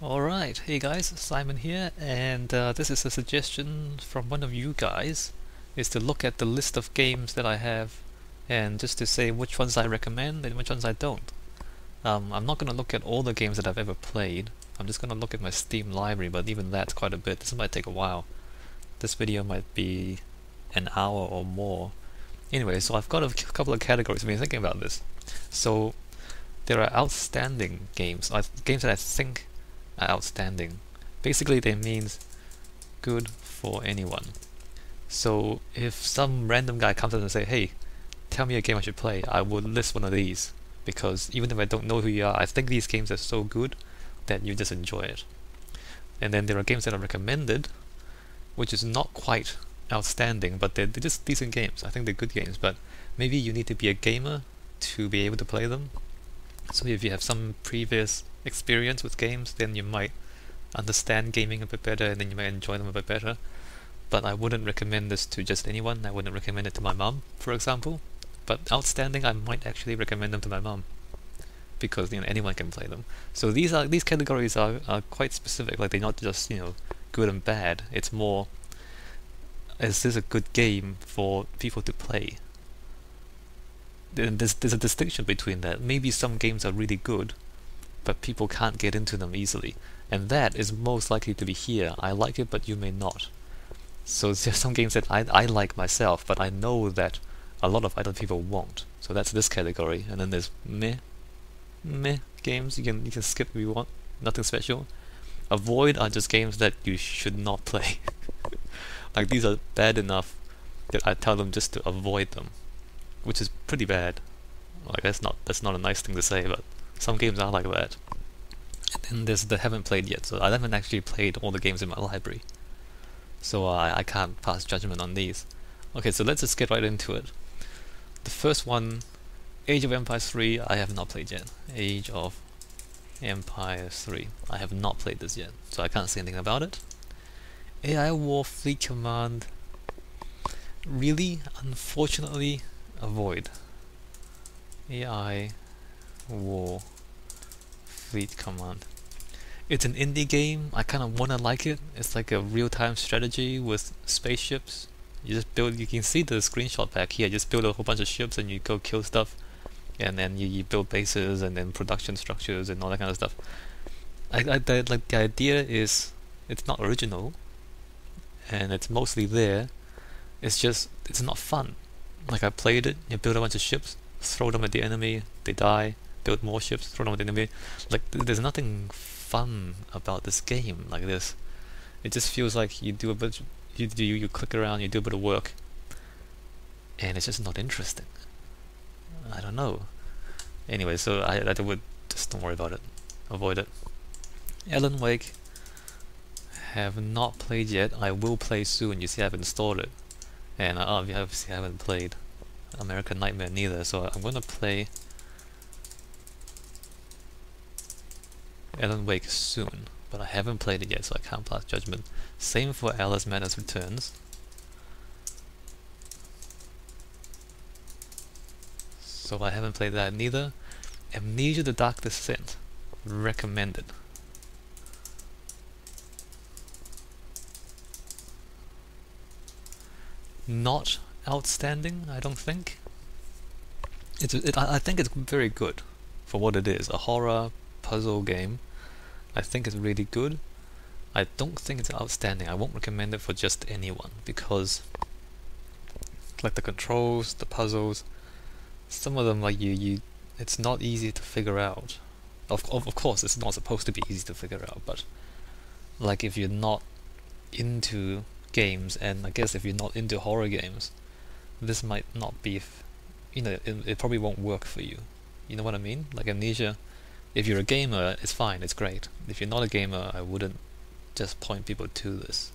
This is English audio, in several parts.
Alright, hey guys, Simon here, and this is a suggestion from one of you guys, is to look at the list of games that I have and just to say which ones I recommend and which ones I don't. I'm not going to look at all the games that I've ever played, I'm just going to look at my Steam library, but even that's quite a bit. This might take a while. This video might be an hour or more. Anyway, so I've got a couple of categories. I've been thinking about this. So there are outstanding games, games that I think are outstanding. Basically, they means good for anyone. So if some random guy comes up and say, "Hey, tell me a game I should play," I would list one of these because even if I don't know who you are, I think these games are so good that you just enjoy it. And then there are games that are recommended, which is not quite outstanding, but they're just decent games. I think they're good games, but maybe you need to be a gamer to be able to play them. So if you have some previous experience with games, then you might understand gaming a bit better and then you might enjoy them a bit better. But I wouldn't recommend this to just anyone. I wouldn't recommend it to my mum, for example. But outstanding, I might actually recommend them to my mum because anyone can play them. So these categories are quite specific. Like they're not just good and bad. It's more, is this a good game for people to play? There's a distinction between that. Maybe some games are really good, but people can't get into them easily, and that is most likely to be here. I like it, but you may not. So there's some games that I like myself, but I know that a lot of other people won't. So that's this category. And then there's meh games. You can skip if you want. Nothing special. Avoid are just games that you should not play. Like these are bad enough that I tell them just to avoid them, which is pretty bad. Like that's not a nice thing to say, but some games are like that. And then there's the haven't played yet, so I haven't actually played all the games in my library, so I can't pass judgment on these. Okay, so let's just get right into it. The first one, Age of Empires 3, I have not played yet. Age of Empires 3, I have not played this yet, so I can't say anything about it. AI War Fleet Command, really, unfortunately, avoid. AI War Fleet Command. It's an indie game. I kind of want to like it. It's like a real-time strategy with spaceships. You just build. You can see the screenshot back here. Just build a whole bunch of ships and you go kill stuff, and then you build bases and then production structures and all that kind of stuff. Like the idea is, it's not original, and it's mostly there. It's just it's not fun. Like I played it. You build a bunch of ships, throw them at the enemy, they die. Build more ships, throw them at the enemy. Like there's nothing fun about this game like this. It just feels like you do a bit, you click around, you do a bit of work, and it's just not interesting. I don't know. Anyway, so I would just don't worry about it. Avoid it. Alan Wake, have not played yet. I will play soon. You see, I've installed it, and obviously I haven't played American Nightmare neither. So I'm gonna play Alan Wake soon, but I haven't played it yet, so I can't pass judgment. Same for Alice Madness Returns. So I haven't played that neither. Amnesia: The Dark Descent, recommended. Not outstanding, I don't think. I think it's very good for what it is. A horror puzzle game. I think it's really good. I don't think it's outstanding. I won't recommend it for just anyone because like the controls, the puzzles, some of them like it's not easy to figure out. Of course it's not supposed to be easy to figure out, but like if you're not into games, and I guess if you're not into horror games, this might not be, it probably won't work for you. You know what I mean? Like Amnesia, if you're a gamer, it's fine, it's great. If you're not a gamer, I wouldn't just point people to this.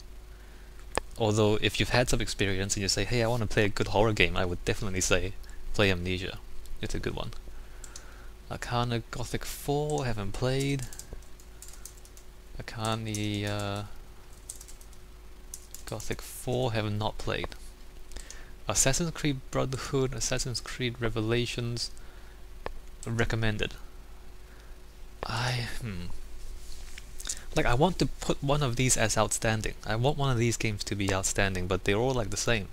Although, if you've had some experience and you say, hey, I want to play a good horror game, I would definitely say, play Amnesia. It's a good one. Arcana Gothic 4, haven't played. Arcana Gothic 4, have not played. Assassin's Creed Brotherhood, Assassin's Creed Revelations, recommended. Like, I want to put one of these as outstanding. I want one of these games to be outstanding, but they're all like the same.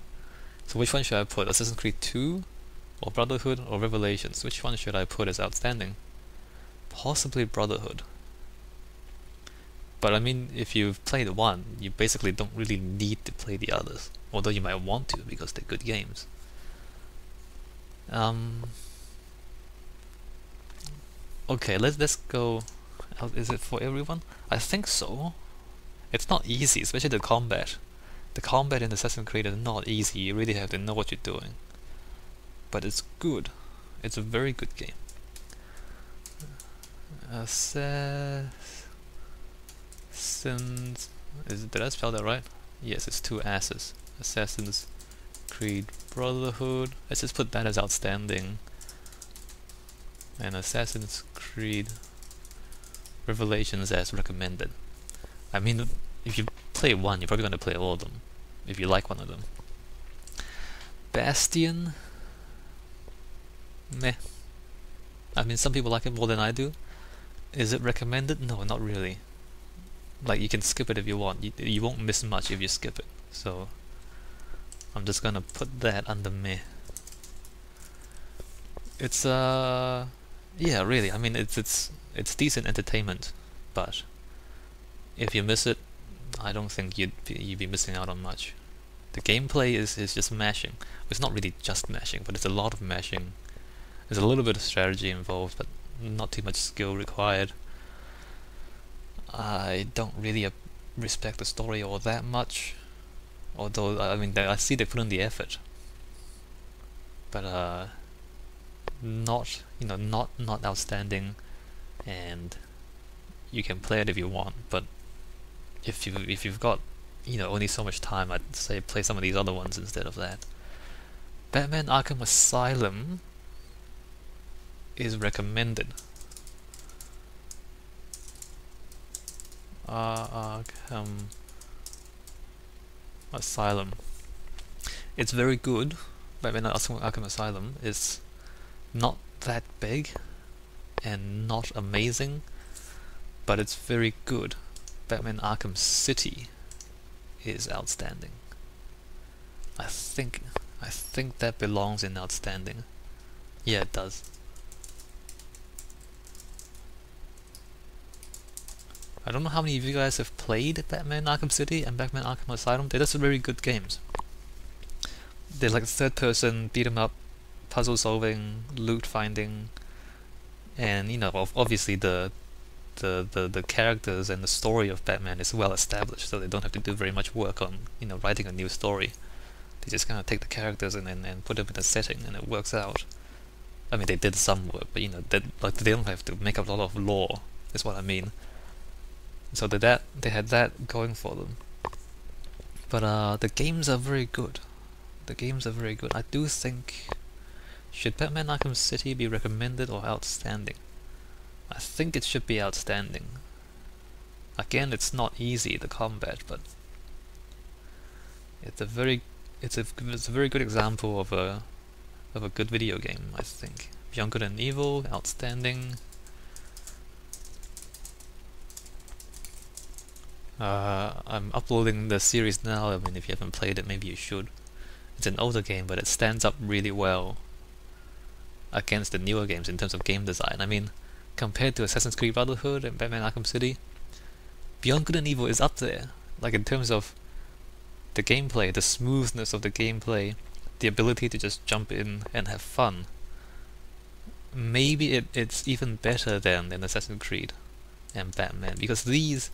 So which one should I put? Assassin's Creed 2? Or Brotherhood? Or Revelations? Which one should I put as outstanding? Possibly Brotherhood. But I mean, if you've played one, you basically don't really need to play the others. Although you might want to, because they're good games. Okay, let's go. Is it for everyone? I think so. It's not easy, especially the combat. The combat in Assassin's Creed is not easy. You really have to know what you're doing. But it's good. It's a very good game. Did I spell that right? Yes, it's 2 S's. Assassin's Creed Brotherhood. Let's just put that as outstanding. And Assassin's Creed Revelations as recommended. I mean, if you play one, you're probably going to play all of them, if you like one of them. Bastion? Meh. I mean, some people like it more than I do. Is it recommended? No, not really. Like, you can skip it if you want. You won't miss much if you skip it. So, I'm just gonna put that under meh. It's yeah, really. I mean, it's decent entertainment, but if you miss it, I don't think you'd be missing out on much. The gameplay is just mashing. It's not really just mashing, but it's a lot of mashing. There's a little bit of strategy involved, but not too much skill required. I don't really respect the story all that much, although I mean I see they put in the effort, but not not outstanding. And you can play it if you want, but if you've got only so much time, I'd say play some of these other ones instead of that. Batman Arkham Asylum is recommended. Arkham Asylum. It's very good. Batman Arkham Asylum is not that big and not amazing, but it's very good. Batman Arkham City is outstanding. I think that belongs in outstanding. Yeah, it does. I don't know how many of you guys have played Batman Arkham City and Batman Arkham Asylum. They're just very good games. They're like third-person, beat 'em up, puzzle solving, loot finding, and obviously the characters and the story of Batman is well established, so they don't have to do very much work on writing a new story. They just kind of take the characters and put them in a setting, and it works out. I mean, they did some work, but they don't have to make up a lot of lore. Is what I mean. So they had that going for them. But the games are very good. The games are very good. I do think, should Batman Arkham City be recommended or outstanding? I think it should be outstanding. Again, it's not easy, the combat, but it's a very good example of a good video game, I think. Beyond Good and Evil, outstanding. I'm uploading the series now. I mean, if you haven't played it, maybe you should. It's an older game, but it stands up really well against the newer games in terms of game design. I mean, compared to Assassin's Creed Brotherhood and Batman Arkham City, Beyond Good and Evil is up there. Like, in terms of the gameplay, the smoothness of the gameplay, the ability to just jump in and have fun. Maybe it's even better than Assassin's Creed and Batman, because these,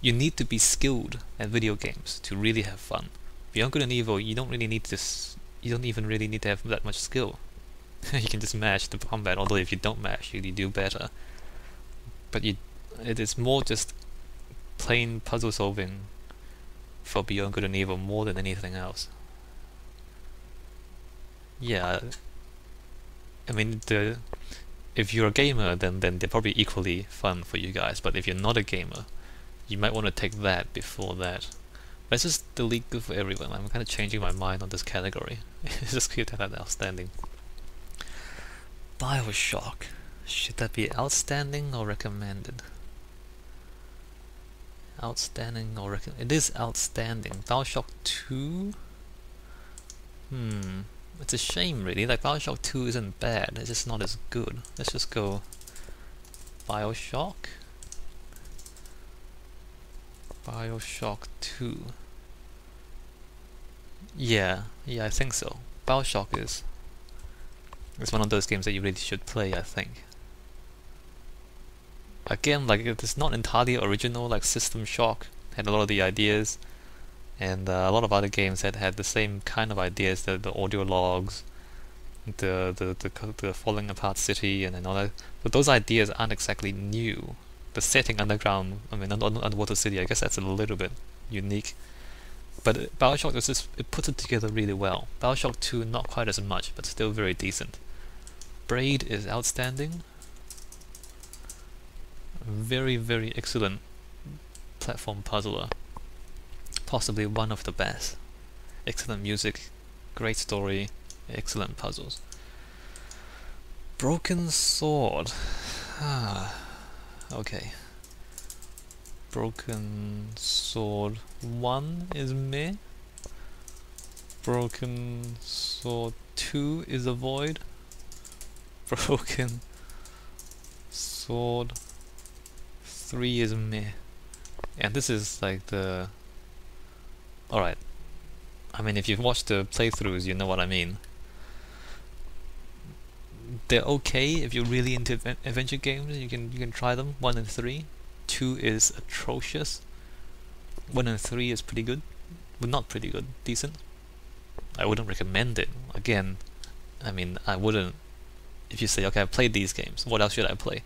you need to be skilled at video games to really have fun. Beyond Good and Evil, you don't even really need to have that much skill. You can just mash the combat, although if you don't mash, you do better. But it is more just plain puzzle solving for Beyond Good and Evil more than anything else. Yeah, I mean, if you're a gamer, then they're probably equally fun for you guys, but if you're not a gamer, you might want to take that before that. Let's just delete good for everyone. I'm kind of changing my mind on this category. It's just cute to have that outstanding. Bioshock. Should that be outstanding or recommended? Outstanding or it is outstanding. Bioshock 2? It's a shame really, like Bioshock 2 isn't bad, it's just not as good. Let's just go Bioshock. Bioshock 2. Yeah, I think so. Bioshock is one of those games that you really should play, I think. Again, like it's not entirely original, like System Shock had a lot of the ideas, and a lot of other games that had the same kind of ideas, the audio logs, the falling apart city and all that. But those ideas aren't exactly new. The setting underground, I mean underwater city, I guess that's a little bit unique. But Bioshock it puts it together really well. Bioshock 2 not quite as much, but still very decent. Braid is outstanding. Very, very excellent platform puzzler. Possibly one of the best. Excellent music, great story, excellent puzzles. Broken Sword. Okay. Broken Sword 1 is meh. Broken Sword 2 is a void. Broken Sword 3 is meh. And this is like the... Alright. I mean, if you've watched the playthroughs, you know what I mean. They're okay if you're really into adventure games. You can try them. 1 and 3. 2 is atrocious. 1 and 3 is pretty good. Well, not pretty good. Decent. I wouldn't recommend it. Again, I mean, I wouldn't... If you say, okay, I've played these games, what else should I play?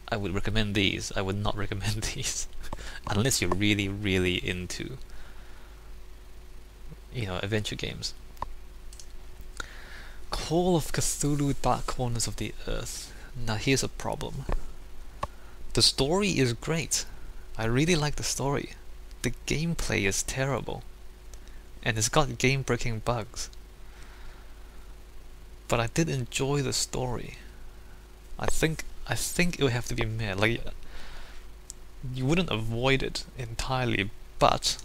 I would recommend these. I would not recommend these. Unless you're really, really into, adventure games. Call of Cthulhu Dark Corners of the Earth. Now here's a problem. The story is great. I really like the story. The gameplay is terrible. And it's got game-breaking bugs. But I did enjoy the story. I think it would have to be meh. Like, you wouldn't avoid it entirely, but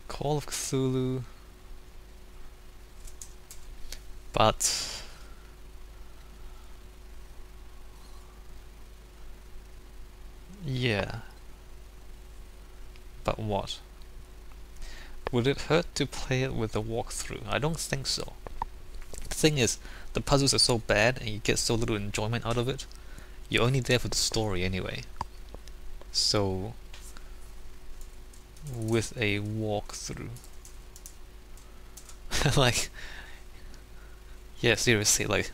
Call of Cthulhu, but yeah, but what? Would it hurt to play it with a walkthrough? I don't think so. The thing is, the puzzles are so bad and you get so little enjoyment out of it. You're only there for the story anyway. So, with a walkthrough. Like, yeah, seriously, like,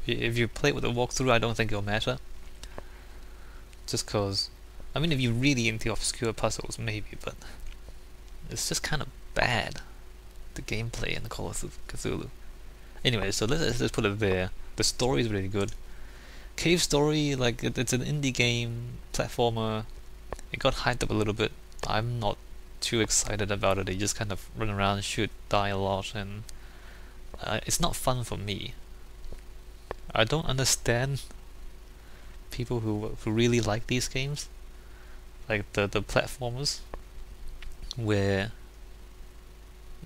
if you play it with a walkthrough, I don't think it'll matter. Just cause, I mean, if you're really into obscure puzzles, maybe, but it's just kind of bad, the gameplay in the Call of Cthulhu. Anyway, so let's just put it there. The story is really good. Cave Story, like, it's an indie game, platformer. It got hyped up a little bit. I'm not too excited about it. You just kind of run around, shoot, die a lot, and it's not fun for me. I don't understand people who really like these games, like the platformers, where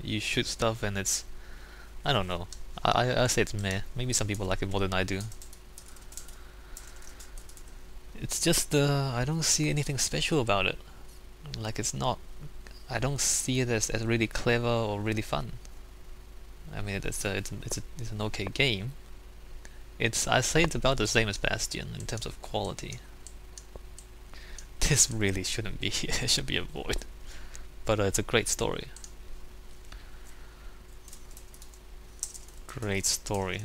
you shoot stuff and it's, I don't know. I say it's meh. Maybe some people like it more than I do. It's just I don't see anything special about it. Like, it's not, I don't see it as really clever or really fun. I mean, it's an okay game. I say it's about the same as Bastion in terms of quality. This really shouldn't be here. It should be a void. But it's a great story. Great story.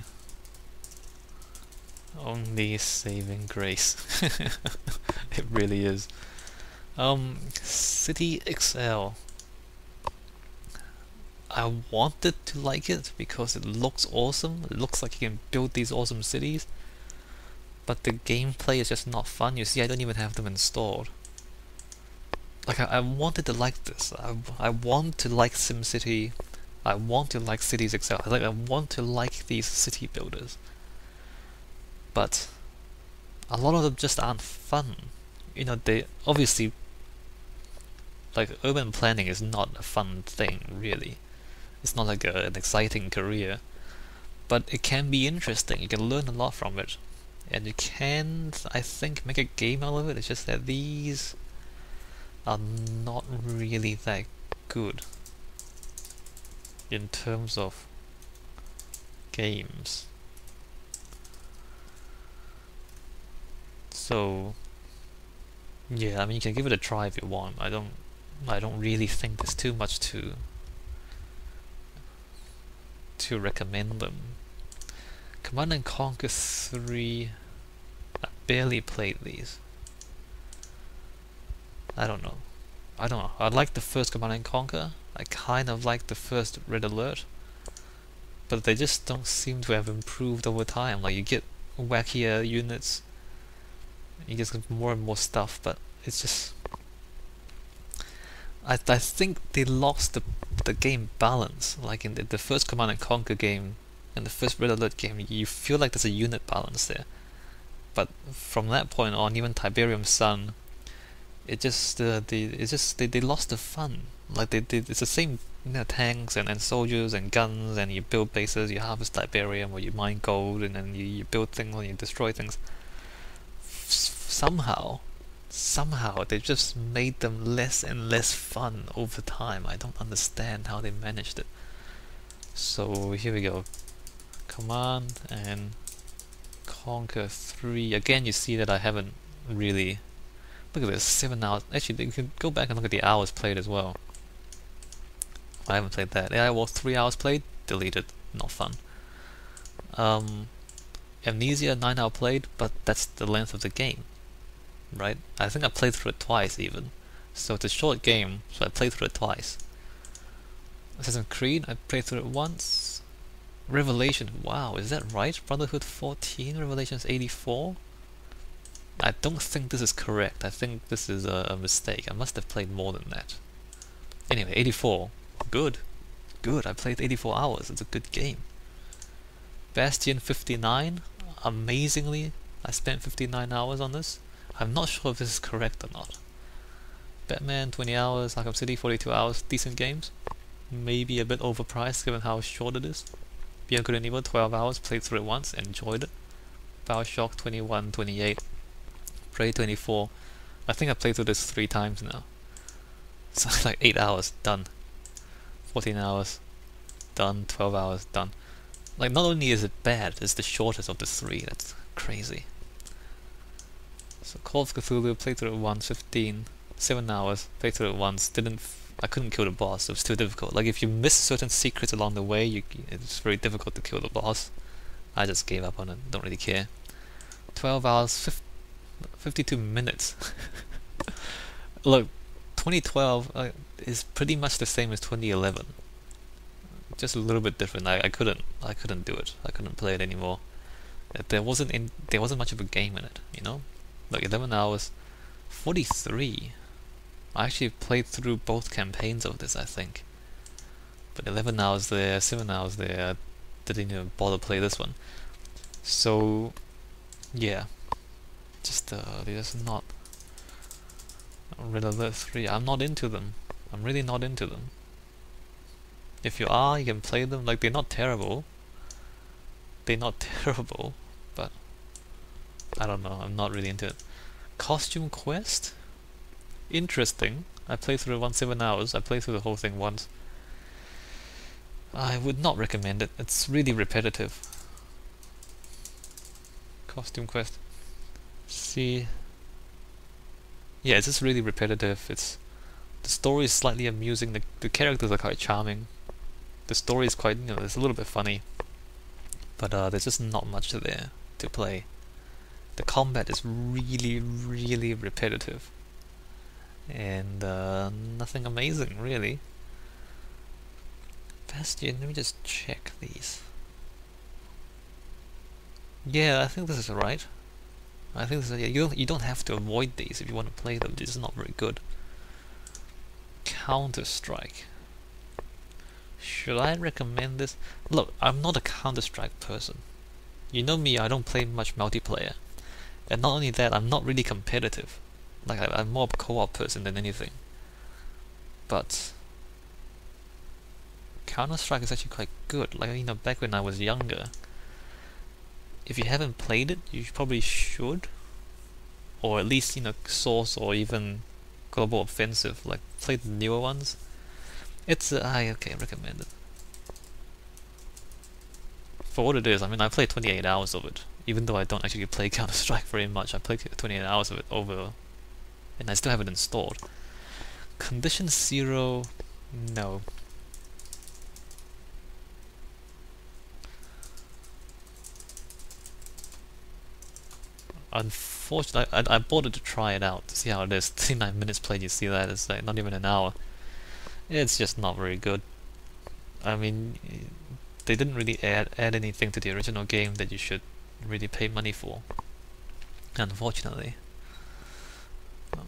Only saving grace. It really is. City XL. I wanted to like it because it looks awesome. It looks like you can build these awesome cities. But the gameplay is just not fun. You see, I don't even have them installed. Like, I wanted to like this. I want to like SimCity. I want to like Cities XL. Like, I want to like these city builders. but a lot of them just aren't fun. You know, they obviously, like, urban planning is not a fun thing, really. It's not like an exciting career, but it can be interesting. You can learn a lot from it, and you can, I think, make a game out of it. It's just that these are not really that good in terms of games. So yeah, I mean, you can give it a try if you want. I don't really think there's too much to recommend them. Command and Conquer 3, I barely played these. I don't know. I like the first Command and Conquer. I kind of like the first Red Alert, but they just don't seem to have improved over time. Like, you get wackier units, you get more and more stuff, but it's just, I think they lost the game balance. Like in the first Command and Conquer game and the first Red Alert game, you feel like there's a unit balance there. But from that point on, even Tiberium Sun, they lost the fun. Like it's the same, you know, tanks and soldiers and guns, and you build bases, you harvest Tiberium, or you mine gold, and then you build things and you destroy things. Somehow they just made them less and less fun over time. I don't understand how they managed it. So here we go. Command and Conquer 3. Again, you see that I haven't really... Look at this, 7 hours. Actually, you can go back and look at the hours played as well. I haven't played that. AI War 3 hours played, deleted. Not fun. Amnesia 9 hours played, but that's the length of the game, right? I think I played through it twice even. So it's a short game, so I played through it twice. Assassin's Creed, I played through it once. Revelation, wow, is that right? Brotherhood 14, Revelations 84? I don't think this is correct. I think this is a mistake. I must have played more than that. Anyway, 84. Good. Good, I played 84 hours. It's a good game. Bastion 59. Amazingly, I spent 59 hours on this. I'm not sure if this is correct or not. Batman 20 hours, Arkham City 42 hours. Decent games. Maybe a bit overpriced given how short it is. Beyond Good and Evil 12 hours, played through it once, enjoyed it. Bioshock 21, 28. Braid 24. I think I played through this 3 times now. So like 8 hours, done. 14 hours, done. 12 hours, done. Like, not only is it bad, it's the shortest of the 3. That's crazy. So Call of Cthulhu, played through it once, 15. 7 hours, played through it once, I couldn't kill the boss, it was too difficult. Like, if you miss certain secrets along the way, it's very difficult to kill the boss. I just gave up on it, don't really care. 12 hours, 52 minutes. Look, 2012 is pretty much the same as 2011. Just a little bit different. I couldn't do it. I couldn't play it anymore. There wasn't much of a game in it, you know? Like 11 hours, 43. I actually played through both campaigns of this, I think. But 11 hours there, 7 hours there, I didn't even bother play this one. So, yeah. Just, they're just not... Red Alert 3, I'm not into them. I'm really not into them. If you are, you can play them. Like, they're not terrible. They're not terrible, but... I don't know, I'm not really into it. Costume Quest? Interesting. I played through it once, 7 hours. I played through the whole thing once. I would not recommend it. It's really repetitive. Costume Quest. See... Yeah, it's just really repetitive. The story is slightly amusing. The characters are quite charming. The story is quite, it's a little bit funny. But there's just not much there to play. The combat is really, really repetitive. And nothing amazing, really. Bastion, let me just check these. Yeah, I think this is right. I think this is, yeah, you don't have to avoid these if you want to play them. They're just not very good. Counter-Strike. Should I recommend this? Look, I'm not a Counter-Strike person. You know me, I don't play much multiplayer. And not only that, I'm not really competitive. Like, I'm more of a co-op person than anything. But Counter-Strike is actually quite good. Like, you know, back when I was younger, if you haven't played it, you probably should. Or at least, you know, Source or even Global Offensive, like, play the newer ones. It's, okay, recommend it. For what it is, I mean, I played 28 hours of it. Even though I don't actually play Counter-Strike very much, I played 28 hours of it over, and I still have it installed. Condition 0, no. Unfortunately, I bought it to try it out, to see how it is. 39 minutes played, you see that, it's like not even an hour. It's just not very good. I mean, they didn't really add anything to the original game that you should really pay money for, unfortunately.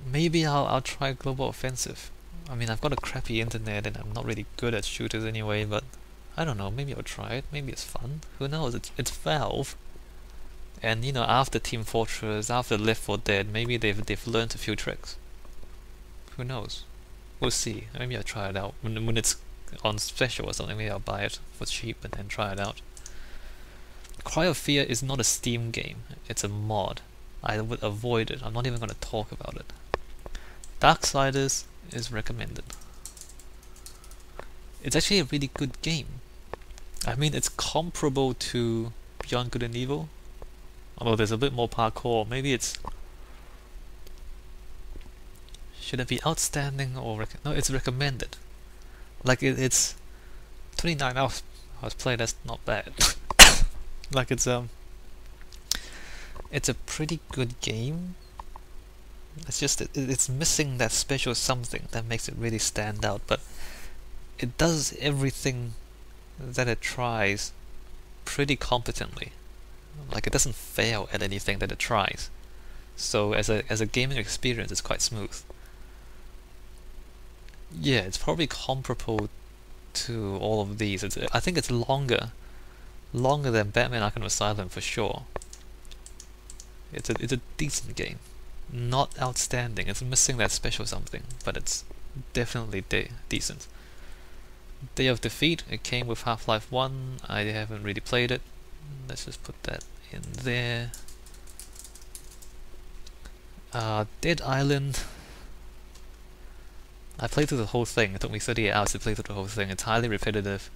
Maybe I'll try Global Offensive. I mean, I've got a crappy internet and I'm not really good at shooters anyway, but I don't know, maybe I'll try it. Maybe it's fun. Who knows? It's Valve. And you know, after Team Fortress, after Left 4 Dead, maybe they've learned a few tricks. Who knows? We'll see. Maybe I'll try it out when it's on special or something. Maybe I'll buy it for cheap and then try it out. Cry of Fear is not a Steam game. It's a mod. I would avoid it. I'm not even going to talk about it. Darksiders is recommended. It's actually a really good game. I mean, it's comparable to Beyond Good and Evil, although there's a bit more parkour. Maybe it's... Should it be outstanding or... No, it's recommended. Like, it's 29 hours played, that's not bad. Like, it's a pretty good game. It's just it's missing that special something that makes it really stand out, but it does everything that it tries pretty competently. Like, it doesn't fail at anything that it tries. So as a gaming experience, it's quite smooth. Yeah, it's probably comparable to all of these. I think it's longer than Batman Arkham Asylum for sure. It's a decent game. Not outstanding. It's missing that special something, but it's definitely decent. Day of Defeat, it came with Half-Life 1. I haven't really played it. Let's just put that in there. Dead Island. I played through the whole thing. It took me 38 hours to play through the whole thing. It's highly repetitive.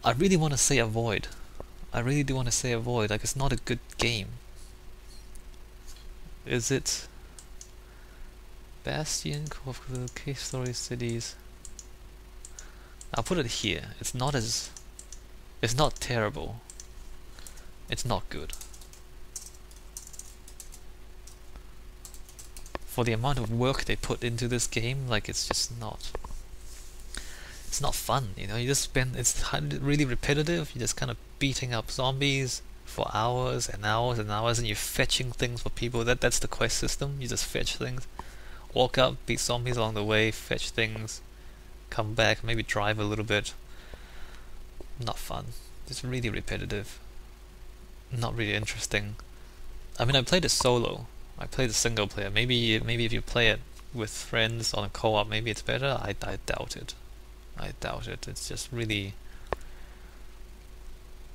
I really want to say Avoid. I really do want to say Avoid. Like, it's not a good game. Is it? Bastion, Call of the Case Story Cities. I'll put it here. It's not terrible. It's not good. For the amount of work they put into this game, like, it's just not... It's not fun, you know, you just spend... It's really repetitive, you're just kind of beating up zombies for hours and hours and hours, and you're fetching things for people. That's the quest system, you just fetch things. Walk up, beat zombies along the way, fetch things, come back, maybe drive a little bit. Not fun. It's really repetitive. Not really interesting. I mean, I played it solo. I played the single player. Maybe if you play it with friends on a co-op, maybe it's better. I doubt it. I doubt it. It's just really...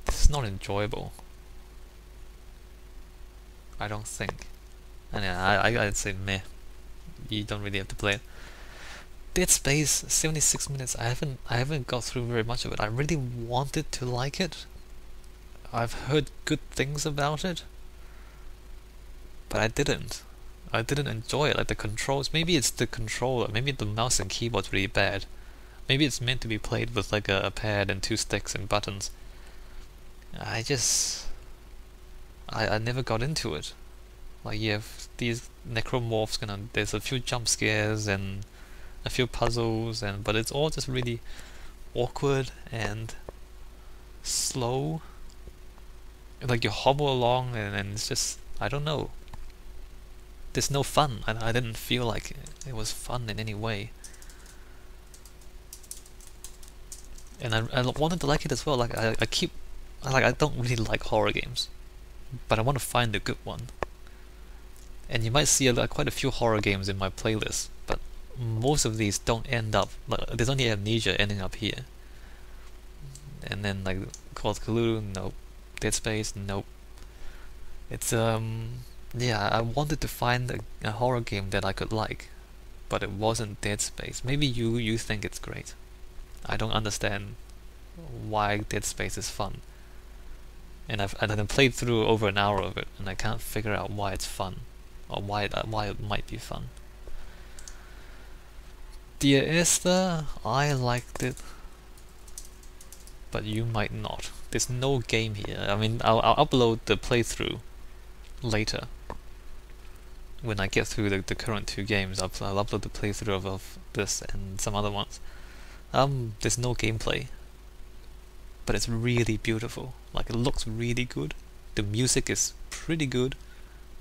It's not enjoyable. I don't think. And yeah, I'd say meh. You don't really have to play it. Dead Space, 76 minutes. I haven't got through very much of it. I really wanted to like it. I've heard good things about it, but I didn't. I didn't enjoy it. Like, the controls, maybe it's the controller, maybe the mouse and keyboard's really bad. Maybe it's meant to be played with like a pad and 2 sticks and buttons. I never got into it. Like, you have these necromorphs, there's a few jump scares and a few puzzles, but it's all just really awkward and slow. Like, you hobble along and it's just, I don't know. There's no fun. I didn't feel like it was fun in any way. And I wanted to like it as well. Like, I keep I don't really like horror games, but I want to find a good one. And you might see quite a few horror games in my playlist, but most of these don't end up, like, there's only Amnesia ending up here. And then like Call of Cthulhu, nope. Dead Space, nope. It's yeah, I wanted to find a horror game that I could like, but it wasn't Dead Space. Maybe you think it's great. I don't understand why Dead Space is fun. And I've played through over an hour of it, and I can't figure out why it's fun, or why it might be fun. Dear Esther, I liked it, but you might not. There's no game here. I mean, I'll upload the playthrough later. When I get through the current 2 games, I'll upload the playthrough of this and some other ones. There's no gameplay, but it's really beautiful. Like, it looks really good. The music is pretty good.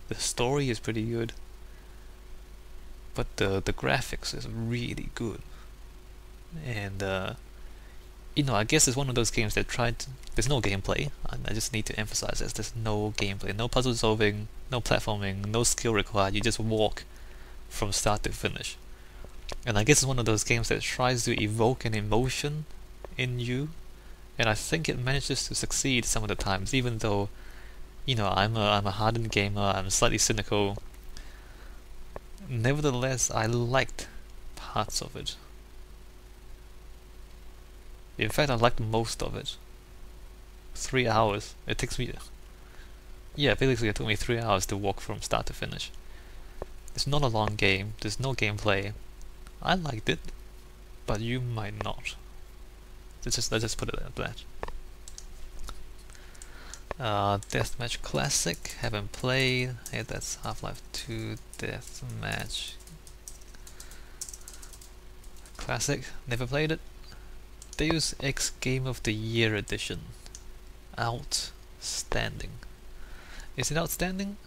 The story is pretty good. But the graphics is really good. And you know, I guess it's one of those games that there's no gameplay. I just need to emphasize this. There's no gameplay, no puzzle solving, no platforming, no skill required. You just walk from start to finish. And I guess it's one of those games that tries to evoke an emotion in you, and I think it manages to succeed some of the times, even though, you know, I'm a hardened gamer, I'm slightly cynical. Nevertheless, I liked parts of it. In fact, I liked most of it. 3 hours. It takes me... Yeah, basically it took me 3 hours to walk from start to finish. It's not a long game, there's no gameplay. I liked it, but you might not. Let's just put it at that. Deathmatch Classic, haven't played. Hey, that's Half-Life 2 Deathmatch Classic, never played it. Deus Ex Game of the Year Edition. Outstanding. Is it outstanding?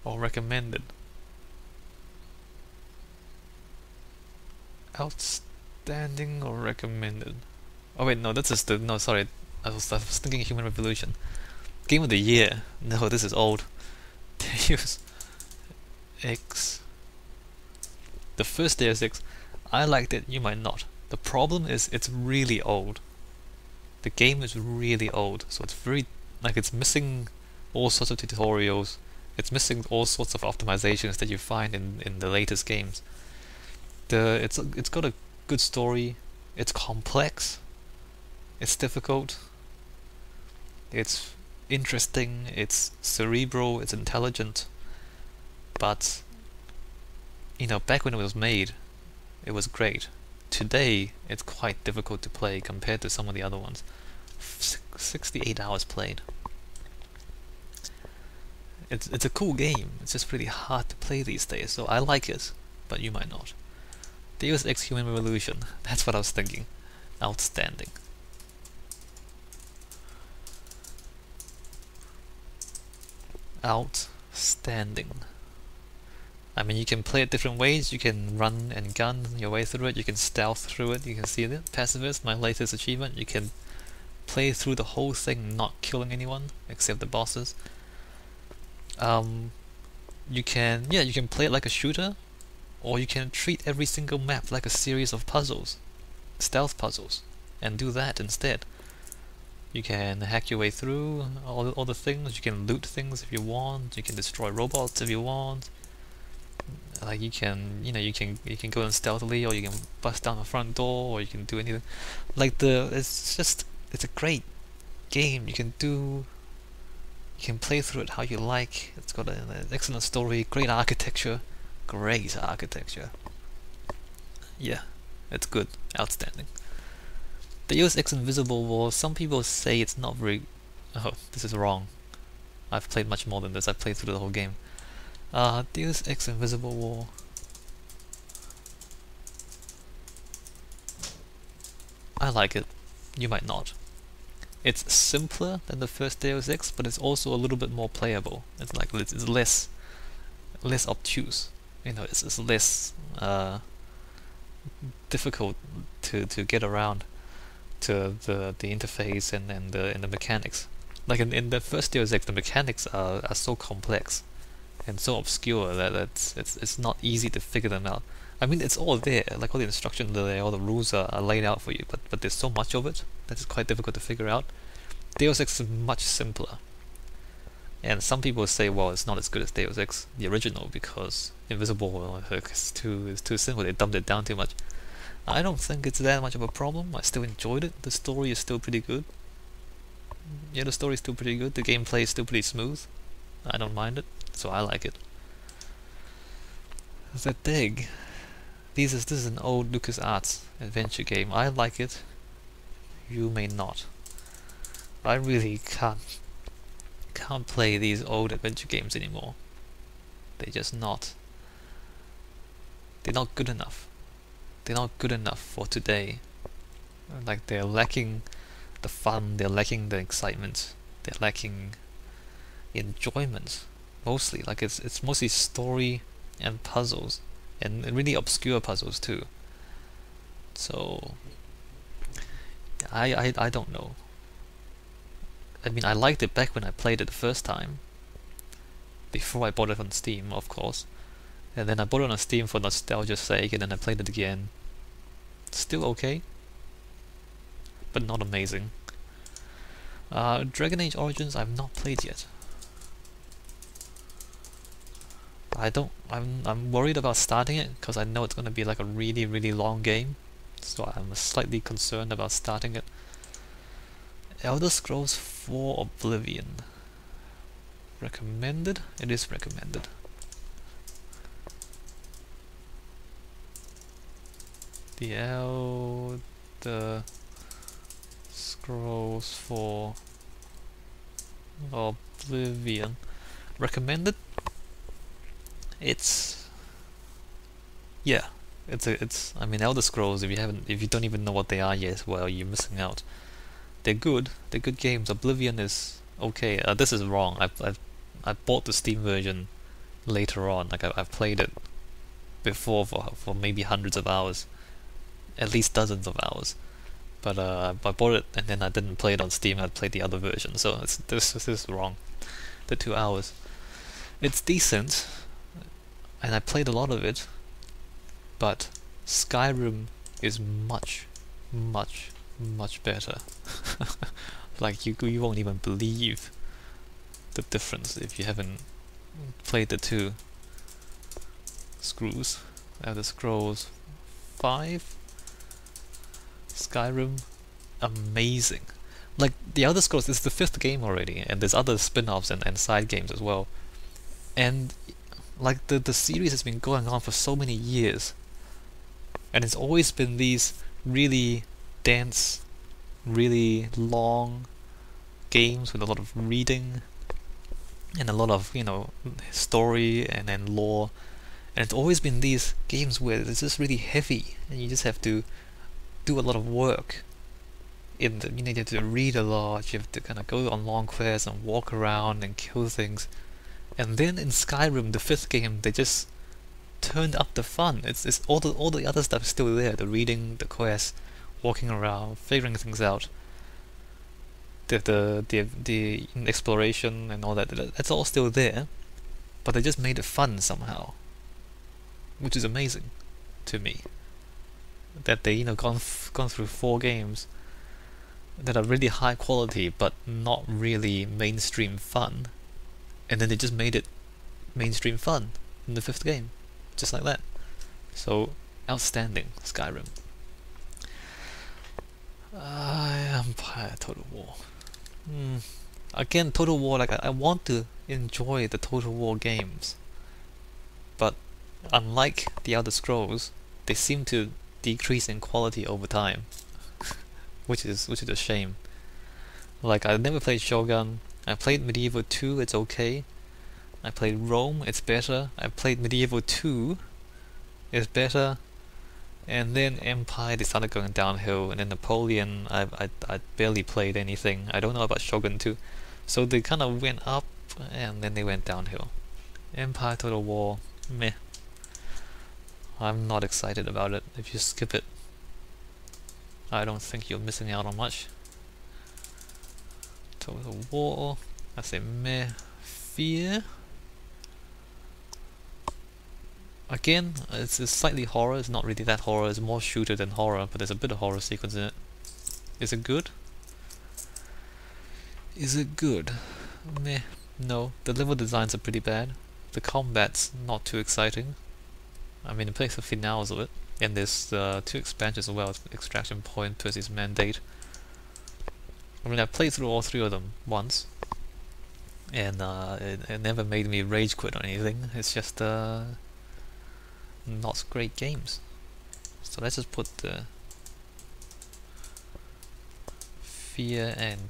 Or recommended? Outstanding or recommended? Oh wait, no, that's just no, sorry. I was thinking Human Revolution. Game of the Year. No, this is old. Deus Ex. The first Deus Ex. I liked it, you might not. The problem is it's really old. The game is really old, so it's very, like, it's missing all sorts of tutorials. It's missing all sorts of optimizations that you find in the latest games. It's got a good story. It's complex. It's difficult. It's interesting. It's cerebral. It's intelligent. But, you know, back when it was made, it was great. Today, it's quite difficult to play compared to some of the other ones. 68 hours played. It's a cool game. It's just pretty hard to play these days, so I like it, but you might not. Deus Ex Human Revolution. That's what I was thinking. Outstanding. Outstanding. I mean, you can play it different ways. You can run and gun your way through it. You can stealth through it. You can see it. Pacifist, my latest achievement. You can play through the whole thing not killing anyone except the bosses. You can play it like a shooter, or you can treat every single map like a series of puzzles, stealth puzzles, and do that instead. You can hack your way through all the things. You can loot things if you want. You can destroy robots if you want. Like, you can go in stealthily, or you can bust down the front door, or you can do anything. Like, it's a great game. You can play through it how you like. It's got an excellent story, great architecture. Yeah, it's good, outstanding. Deus Ex Invisible War. Some people say it's not very... Oh, this is wrong. I've played much more than this. I've played through the whole game. Deus Ex Invisible War. I like it. You might not. It's simpler than the first Deus Ex, but it's also a little bit more playable. It's like it's less obtuse. You know, it's less difficult to get around. to the interface and the mechanics. Like in the first Deus Ex, the mechanics are so complex and so obscure that it's not easy to figure them out. I mean, it's all there, like all the instructions are there, all the rules are laid out for you, but there's so much of it that it's quite difficult to figure out. Deus Ex is much simpler. And some people say, well, it's not as good as Deus Ex, the original, because Invisible is too simple, they dumbed it down too much. I don't think it's that much of a problem. I still enjoyed it. The story is still pretty good. Yeah, the story is still pretty good. The gameplay is still pretty smooth. I don't mind it, so I like it. The Dig. This is an old LucasArts adventure game. I like it. You may not. I really can't play these old adventure games anymore. They're just not. They're not good enough. They're not good enough for today. Like, they're lacking the fun, they're lacking the excitement, they're lacking enjoyment, mostly. Like, it's mostly story and puzzles, and really obscure puzzles too. So I don't know. I mean, I liked it back when I played it the first time, before I bought it on Steam, of course. And then I bought it on Steam for nostalgia's sake, and then I played it again. Still okay, but not amazing. Dragon Age Origins I've not played yet. I'm worried about starting it, because I know it's going to be like a really long game. So I'm slightly concerned about starting it. Elder Scrolls 4 Oblivion. Recommended? It is recommended. The Elder Scrolls 4 Oblivion. Recommended? It's I mean, Elder Scrolls, if you don't even know what they are yet, well, you're missing out. They're good games. Oblivion is okay. This is wrong. I bought the Steam version later on. Like, I've played it before for maybe hundreds of hours, at least dozens of hours. But I bought it and then I didn't play it on Steam. I played the other version, so this is wrong. The 2 hours. It's decent, and I played a lot of it. But Skyrim is much better. Like, you won't even believe the difference if you haven't played the two. Screws. Elder Scrolls 5. Skyrim, amazing. Like, the Elder Scrolls is the 5th game already, and there's other spin-offs and side games as well. And like, the series has been going on for so many years, and it's always been these really dense, really long games with a lot of reading and a lot of, story and then lore. And it's always been these games where it's just really heavy, and you just have to do a lot of work. You have to read a lot, you have to kind of go on long quests and walk around and kill things. And then in Skyrim, the 5th game, they just turned up the fun. It's all the other stuff is still there. The reading, the quests, walking around, figuring things out. The exploration and all that's all still there. But they just made it fun somehow, which is amazing to me. That they gone through 4 games that are really high quality but not really mainstream fun, and then they just made it mainstream fun in the 5th game, just like that. So outstanding, Skyrim. Empire, Total War. Again, Total War. Like, I want to enjoy the Total War games, but unlike the Elder Scrolls, they seem to decrease in quality over time, which is a shame. Like, I never played Shogun. I played Medieval 2, it's okay. I played Rome, it's better. I played Medieval 2, it's better. And then Empire, they started going downhill. And then Napoleon, I barely played anything. I don't know about Shogun 2. So they kind of went up, and then they went downhill. Empire, Total War, meh. I'm not excited about it if you skip it. I don't think you're missing out on much. Total War, I say meh. Fear. Again, it's slightly horror, it's not really that horror, it's more shooter than horror, but there's a bit of horror sequence in it. Is it good? Is it good? Meh. No. The level designs are pretty bad. The combat's not too exciting. I mean, it plays the finales of it. And there's 2 expansions as well, Extraction Point, Percy's Mandate. I mean, I played through all 3 of them once. And it never made me rage quit or anything. It's just not great games. So let's just put the Fear and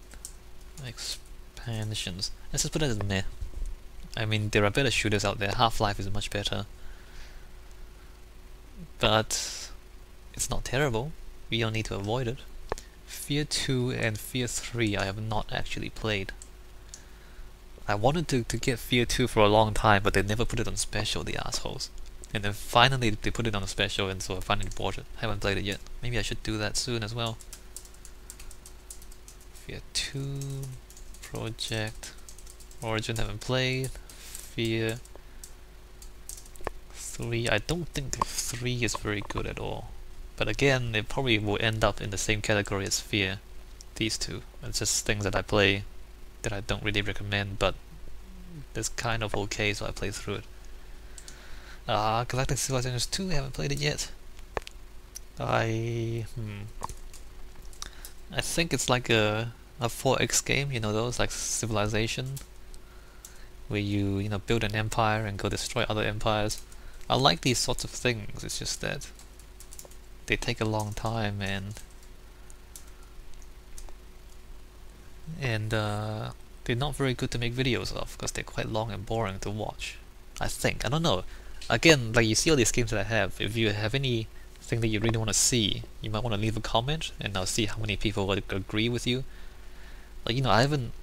expansions. Let's just put it as meh. I mean, there are better shooters out there. Half-Life is much better. But it's not terrible. We don't need to avoid it. Fear 2 and Fear 3 I have not actually played. I wanted to get Fear 2 for a long time, but they never put it on special, the assholes. And then finally they put it on a special, and so I finally bought it. Haven't played it yet. Maybe I should do that soon as well. Fear 2, Project, Origin haven't played. Fear 3, I don't think 3 is very good at all. But again, it probably will end up in the same category as Fear. These 2. It's just things that I play that I don't really recommend, but it's kind of okay, so I play through it. Galactic Civilizations 2, I haven't played it yet. I think it's like a 4X game, you know, those like Civilization, where you build an empire and go destroy other empires. I like these sorts of things. It's just that they take a long time, and they're not very good to make videos of because they're quite long and boring to watch. I think. I don't know. Again, like, you see all these games that I have. If you have anything that you really want to see, you might want to leave a comment, and I'll see how many people would agree with you. Like, I haven't.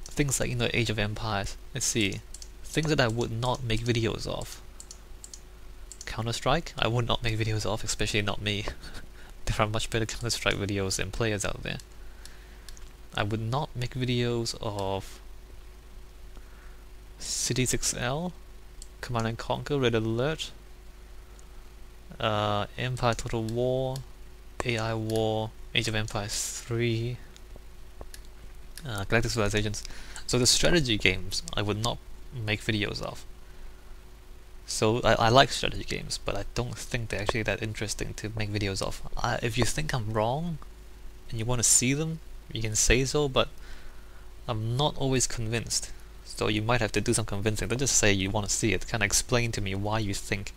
Things like Age of Empires. Let's see. Things that I would not make videos of. Counter-Strike, I would not make videos of, especially not me. There are much better Counter-Strike videos and players out there. I would not make videos of Cities XL, Command and Conquer, Red Alert, Empire Total War, AI War, Age of Empires 3, Galactic Civilizations. So the strategy games I would not make videos of. So I like strategy games, but I don't think they're actually that interesting to make videos of. If you think I'm wrong and you want to see them, you can say so, but I'm not always convinced. So you might have to do some convincing. Don't just say you want to see it. Kind of explain to me why you think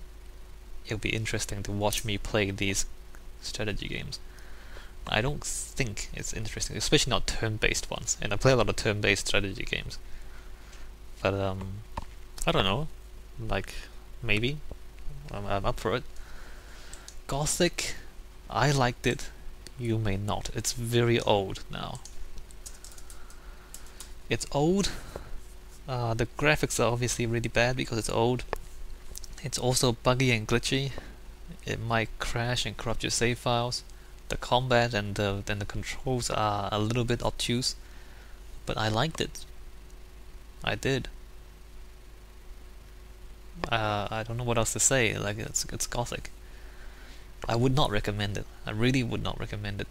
it'll be interesting to watch me play these strategy games. I don't think it's interesting, especially not turn-based ones. And I play a lot of turn-based strategy games. But I don't know. Like, maybe I'm up for it. Gothic, I liked it. You may not. It's very old now. It's old. The graphics are obviously really bad because it's old. It's also buggy and glitchy. It might crash and corrupt your save files. The combat and the controls are a little bit obtuse, but I liked it. I did. I don't know what else to say. Like, it's Gothic. I would not recommend it. I really would not recommend it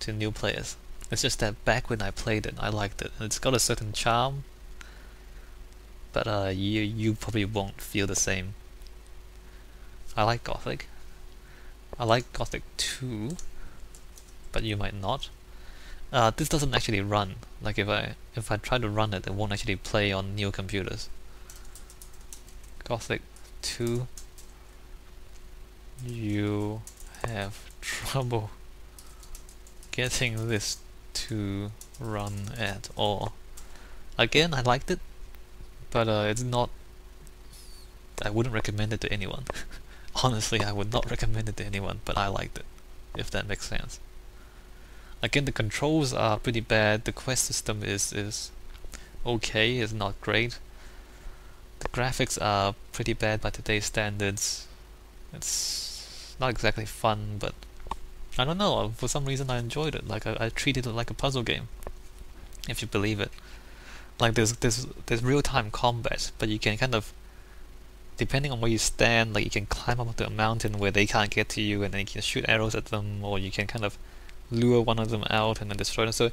to new players. It's just that back when I played it, I liked it. It's got a certain charm, but you probably won't feel the same. I like Gothic. I like Gothic 2, but you might not. This doesn't actually run. Like, if I try to run it, it won't actually play on new computers. Gothic 2, you have trouble getting this to run at all. Again, I liked it, but it's not. I wouldn't recommend it to anyone. Honestly, I would not recommend it to anyone, but I liked it, if that makes sense. Again, the controls are pretty bad. The quest system is okay, it's not great. The graphics are pretty bad by today's standards. It's not exactly fun, but I don't know, for some reason I enjoyed it. Like I treated it like a puzzle game, if you believe it. Like there's real-time combat, but you can kind of, depending on where you stand, like you can climb up to a mountain where they can't get to you, and then you can shoot arrows at them, or you can kind of lure one of them out and then destroy them. So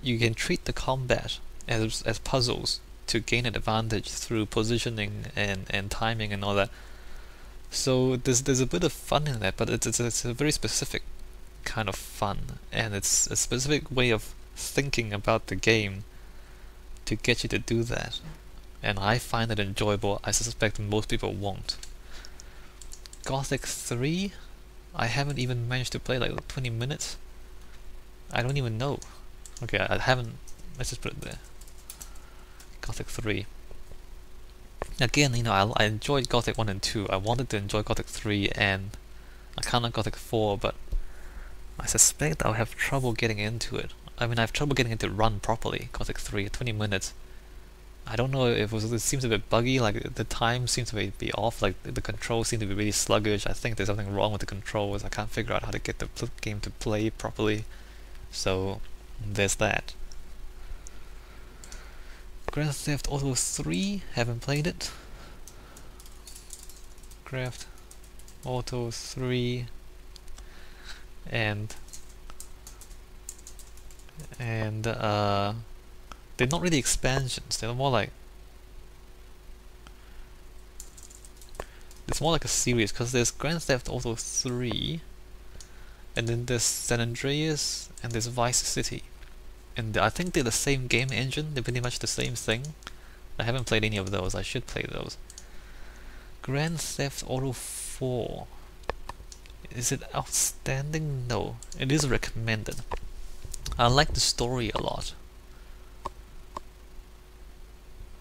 you can treat the combat as puzzles to gain an advantage through positioning and timing and all that. So there's a bit of fun in that, but it's a very specific kind of fun, and it's a specific way of thinking about the game to get you to do that. And I find it enjoyable. I suspect most people won't. Gothic 3? I haven't even managed to play like 20 minutes. I don't even know. Okay, I haven't. Let's just put it there. Gothic 3. Again, you know, I enjoyed Gothic 1 and 2. I wanted to enjoy Gothic 3, and I kind of Gothic 4, but I suspect I'll have trouble getting into it. I mean, I have trouble getting it to run properly. Gothic 3, 20 minutes. I don't know if it seems a bit buggy, like the time seems to be off, like the controls seem to be really sluggish. I think there's something wrong with the controls. I can't figure out how to get the game to play properly. So, there's that. Grand Theft Auto 3, haven't played it. Grand Auto 3 and they're not really expansions, they're more like, it's more like a series, because there's Grand Theft Auto 3, and then there's San Andreas, and there's Vice City. And I think they're the same game engine, they're pretty much the same thing. I haven't played any of those, I should play those. Grand Theft Auto 4. Is it outstanding? No. It is recommended. I like the story a lot.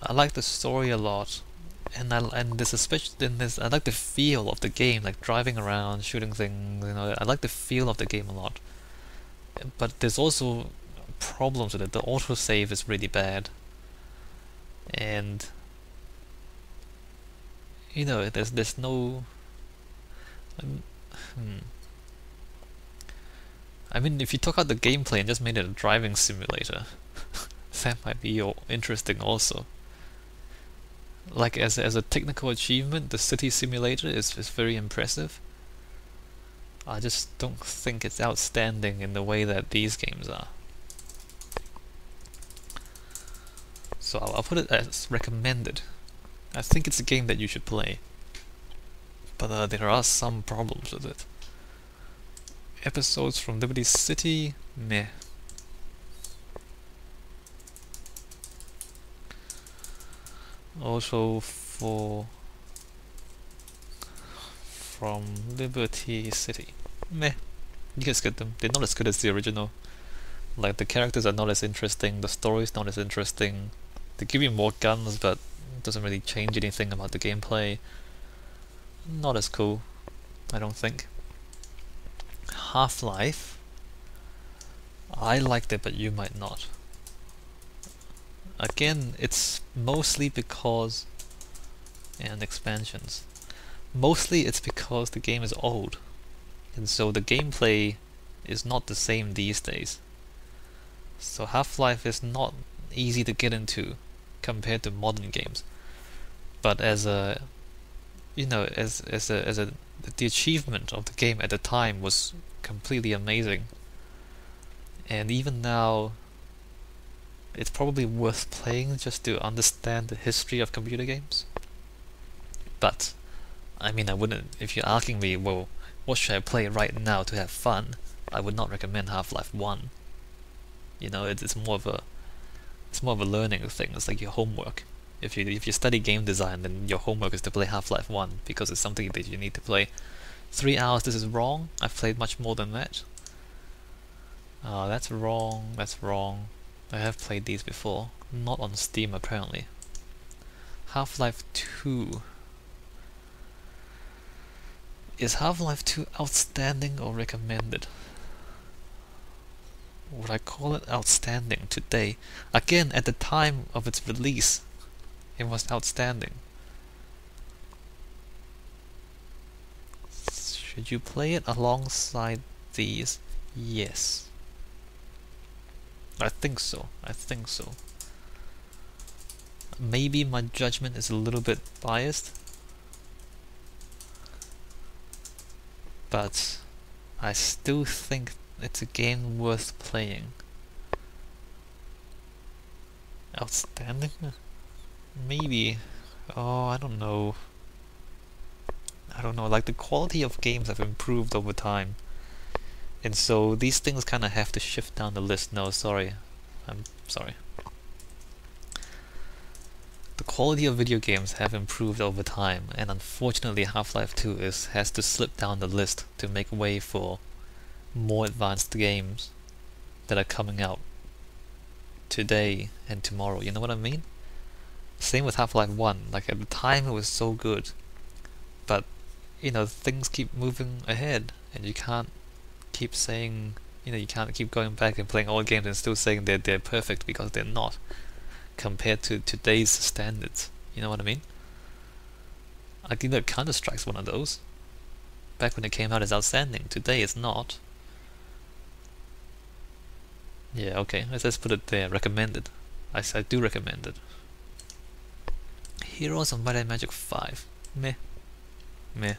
And there's especially I like the feel of the game, like driving around, shooting things, you know, I like the feel of the game a lot. But there's also problems with it. The autosave is really bad. And you know, there's no I mean, if you took out the gameplay and just made it a driving simulator, that might be interesting also. Like as a technical achievement, the city simulator is very impressive. I just don't think it's outstanding in the way that these games are. So I'll put it as recommended. I think it's a game that you should play. But there are some problems with it. Episodes from Liberty City, meh. Also from Liberty City, meh. You can skip them. They're not as good as the original. Like the characters are not as interesting, the story's not as interesting. They give you more guns, but it doesn't really change anything about the gameplay. Not as cool, I don't think. Half-Life, I liked it, but you might not. Again, it's mostly because, and expansions, mostly it's because the game is old, and so the gameplay is not the same these days. So Half-Life is not easy to get into compared to modern games. But as a, you know, the achievement of the game at the time was completely amazing. And even now, it's probably worth playing just to understand the history of computer games. But, I mean, I wouldn't, if you're asking me, well, what should I play right now to have fun, I would not recommend Half-Life 1. You know, it's more of a learning thing. It's like your homework. If you study game design, then your homework is to play Half-Life 1 because it's something that you need to play. 3 hours, this is wrong. I've played much more than that. That's wrong, that's wrong. I have played these before. Not on Steam, apparently. Half-Life 2. Is Half-Life 2 outstanding or recommended? Would I call it outstanding today? Again, at the time of its release, it was outstanding. Should you play it alongside these? Yes. I think so. I think so. Maybe my judgment is a little bit biased, but I still think it's a game worth playing. Outstanding? Maybe. Oh, I don't know. I don't know, like the quality of games have improved over time. And so these things kind of have to shift down the list. No, sorry. I'm sorry. The quality of video games have improved over time, and unfortunately Half-Life 2 has to slip down the list to make way for more advanced games that are coming out today and tomorrow. You know what I mean? Same with Half-Life 1. Like at the time it was so good, but you know, things keep moving ahead, and you can't keep saying, you know, you can't keep going back and playing old games and still saying they're perfect, because they're not compared to today's standards. You know what I mean? I think that Counter-Strike's one of those. Back when it came out, it's outstanding. Today it's not. Yeah, okay, let's put it there. Recommended. I do recommend it. Heroes of Might and Magic 5. Meh. Meh.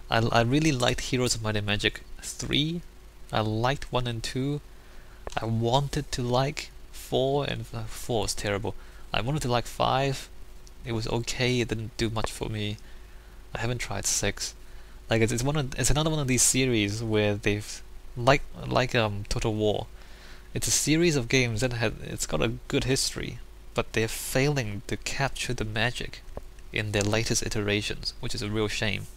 I really liked Heroes of Might and Magic 3. I liked 1 and 2. I wanted to like 4, and 4 was terrible. I wanted to like 5. It was okay, it didn't do much for me. I haven't tried 6. Like it's another one of these series where they've like Total War. It's a series of games that it's got a good history, but they're failing to capture the magic in their latest iterations, which is a real shame.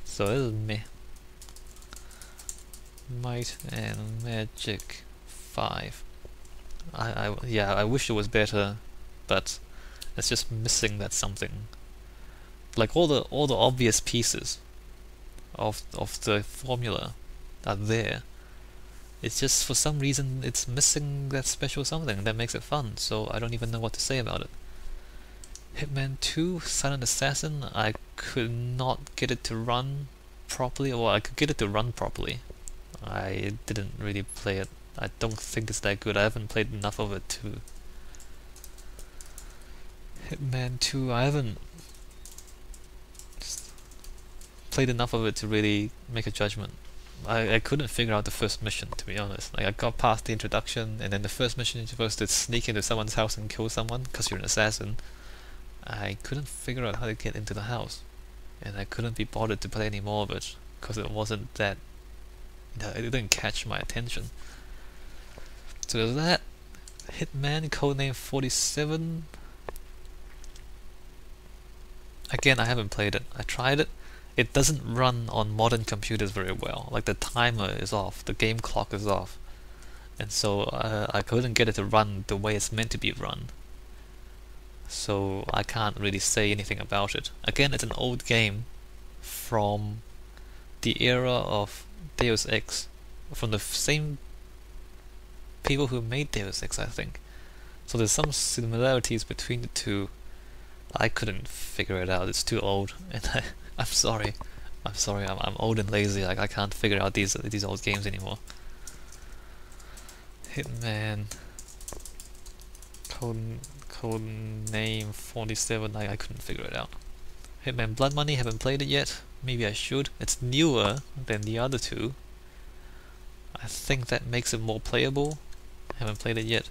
So this is meh. Might and Magic 5. I wish it was better, but it's just missing that something. Like all the obvious pieces of the formula are there. It's just for some reason it's missing that special something that makes it fun, so I don't even know what to say about it. Hitman 2, Silent Assassin, I could not get it to run properly. Well, I could get it to run properly. I didn't really play it. I don't think it's that good. I haven't played enough of it to... Hitman 2, I haven't played enough of it to really make a judgment. I couldn't figure out the first mission, to be honest. Like I got past the introduction, and then the first mission you're supposed to sneak into someone's house and kill someone because you're an assassin. I couldn't figure out how to get into the house, and I couldn't be bothered to play any more of it because it wasn't that... it didn't catch my attention. So there's that. Hitman Codename 47. Again, I haven't played it. I tried it. It doesn't run on modern computers very well. Like the timer is off, the game clock is off, and so I couldn't get it to run the way it's meant to be run. So I can't really say anything about it. Again, it's an old game from the era of Deus Ex, from the same people who made Deus Ex, I think. So there's some similarities between the two. I couldn't figure it out. It's too old, and I'm sorry. I'm old and lazy. Like I can't figure out these old games anymore. Hitman Codename 47. I couldn't figure it out. Hitman Blood Money. Haven't played it yet. Maybe I should. It's newer than the other two. I think that makes it more playable. Haven't played it yet.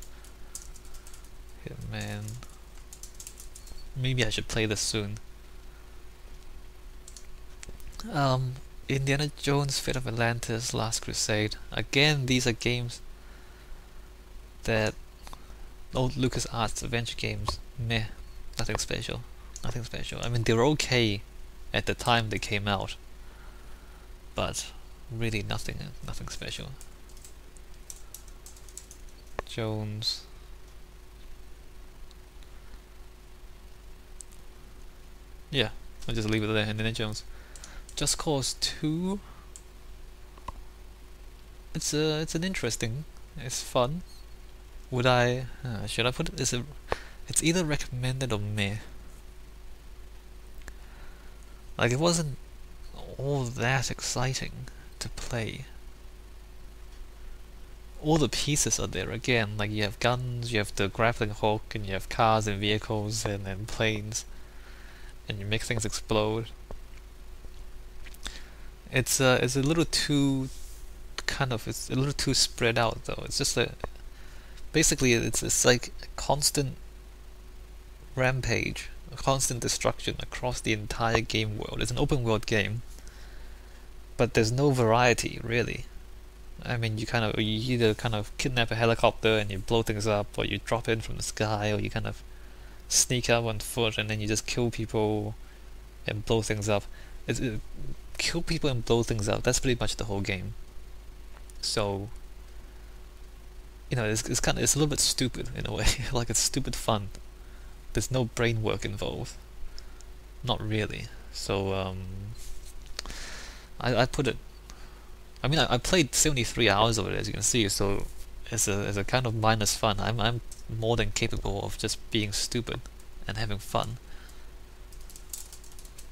Hitman. Maybe I should play this soon. Indiana Jones, Fate of Atlantis, Last Crusade. Again, these are games that old LucasArts adventure games. Meh, nothing special. Nothing special. I mean, they were okay at the time they came out, but really nothing special. Jones. Yeah, I'll just leave it there. Indiana Jones. Just Cause 2. It's an interesting. It's fun. Would I? Should I put it? It's either recommended or meh. Like it wasn't all that exciting to play, all the pieces are there again. Like you have guns, you have the grappling hook, and you have cars and vehicles and planes, and you make things explode. It's a little too it's a little too spread out though. It's just basically it's like a constant rampage, a constant destruction across the entire game world. It's an open world game, but there's no variety really. I mean, you either kind of kidnap a helicopter and you blow things up, or you drop in from the sky, or you kind of sneak up on foot and then you just kill people and blow things up. Kill people and blow things up. That's pretty much the whole game. So, it's a little bit stupid in a way. Like it's stupid fun. There's no brain work involved. Not really. So I put it. I mean, I played 73 hours of it, as you can see. So as a kind of minus fun, I'm more than capable of just being stupid and having fun.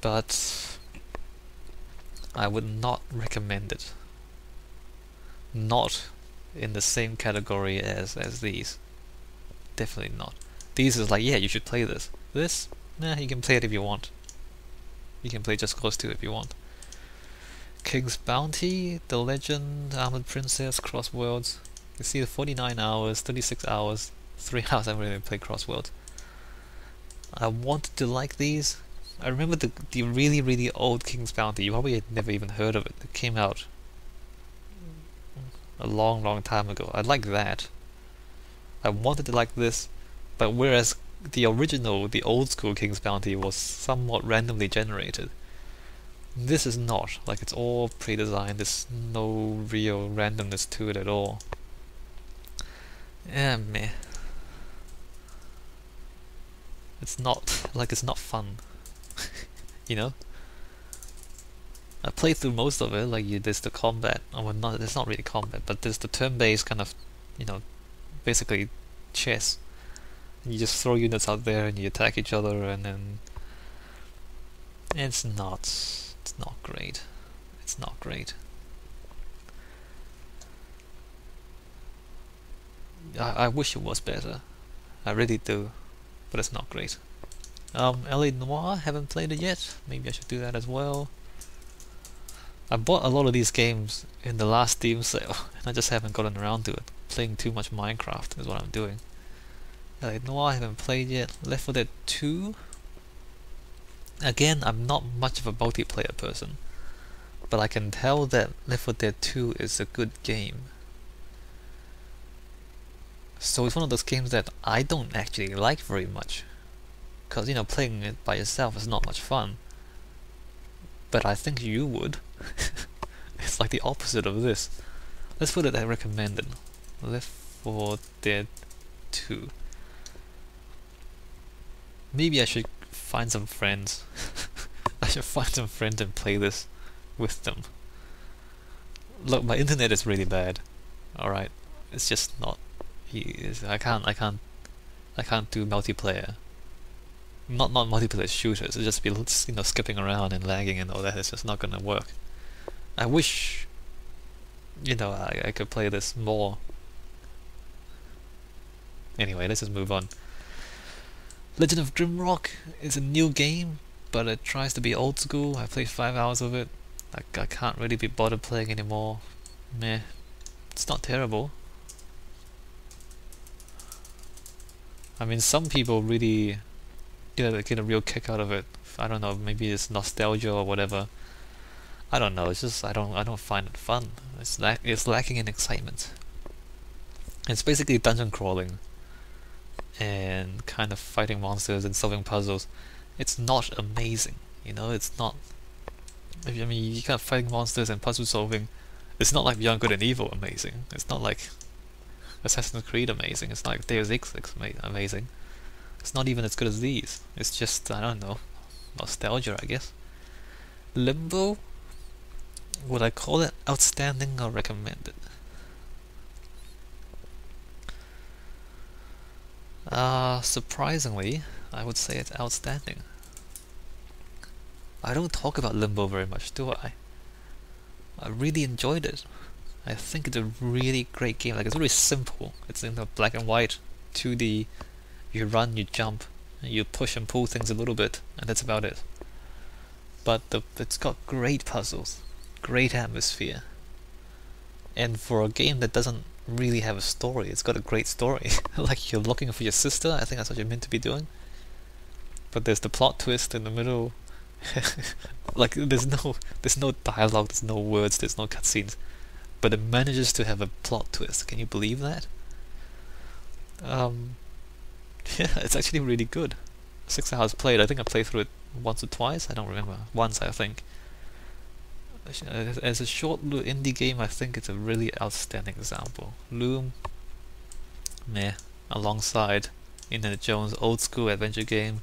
But I would not recommend it. Not in the same category as these. Definitely not. These is like, yeah, you should play this. This, nah, you can play it if you want. You can play just close to it if you want. King's Bounty, The Legend, Armored Princess, Crossworlds. You see the 49 hours, 36 hours, 3 hours I haven't really played Crossworlds. I wanted to like these. I remember the really, really old King's Bounty. You probably had never even heard of it. It came out a long, long time ago. I like that. I wanted to like this, but whereas the original, the old school King's Bounty was somewhat randomly generated, this is not. Like, it's all pre-designed. There's no real randomness to it at all. Yeah, meh. It's not fun. You know? I played through most of it. Like, there's the combat. Oh, well, not, it's not really combat, but there's the turn-based kind of, basically chess. You just throw units out there and you attack each other, and then it's not great. It's not great. I wish it was better. I really do, but it's not great. LA Noire, haven't played it yet. Maybe I should do that as well. I bought a lot of these games in the last Steam sale, and I just haven't gotten around to it. Playing too much Minecraft is what I'm doing. LA Noire, I haven't played yet. Left 4 Dead 2. Again, I'm not much of a multiplayer person, but I can tell that Left 4 Dead 2 is a good game. So it's one of those games that I don't actually like very much, because playing it by yourself is not much fun. But I think you would. It's like the opposite of this. Let's put it at recommended. Left 4 Dead 2. Maybe I should find some friends. I should find some friends and play this with them. Look, my internet is really bad. Alright, it's just not. I can't do multiplayer. Not multiplayer shooters. It's just be skipping around and lagging and all that. It's just not gonna work. I wish I could play this more. Anyway, let's just move on. Legend of Grimrock is a new game, but it tries to be old school. I played 5 hours of it. I can't really be bothered playing anymore. Meh. It's not terrible. I mean, some people really get a real kick out of it. I don't know, maybe it's nostalgia or whatever. I don't know. It's just I don't find it fun. It's lacking in excitement. It's basically dungeon crawling and kind of fighting monsters and solving puzzles. It's not amazing, It's not. I mean, you kind of fighting monsters and puzzle solving. It's not like Beyond Good and Evil amazing. It's not like Assassin's Creed amazing. It's not like Deus Ex amazing. It's not even as good as these. It's just, I don't know, nostalgia, I guess. Limbo? Would I call it outstanding or recommended? Surprisingly, I would say it's outstanding. I don't talk about Limbo very much, do I? I really enjoyed it. I think it's a really great game. Like, it's really simple. It's in the black and white, 2D. You run, you jump, you push and pull things a little bit, and that's about it. But it's got great puzzles, great atmosphere, and for a game that doesn't really have a story, it's got a great story. Like, you're looking for your sister, I think that's what you're meant to be doing. But there's the plot twist in the middle. Like, there's no dialogue, there's no words, there's no cutscenes, but it manages to have a plot twist. Can you believe that? Yeah, it's actually really good. 6 hours played. I think I played through it once or twice. I don't remember. Once, I think. As a short indie game, I think it's a really outstanding example. Loom, meh. Alongside Indiana Jones' old school adventure game.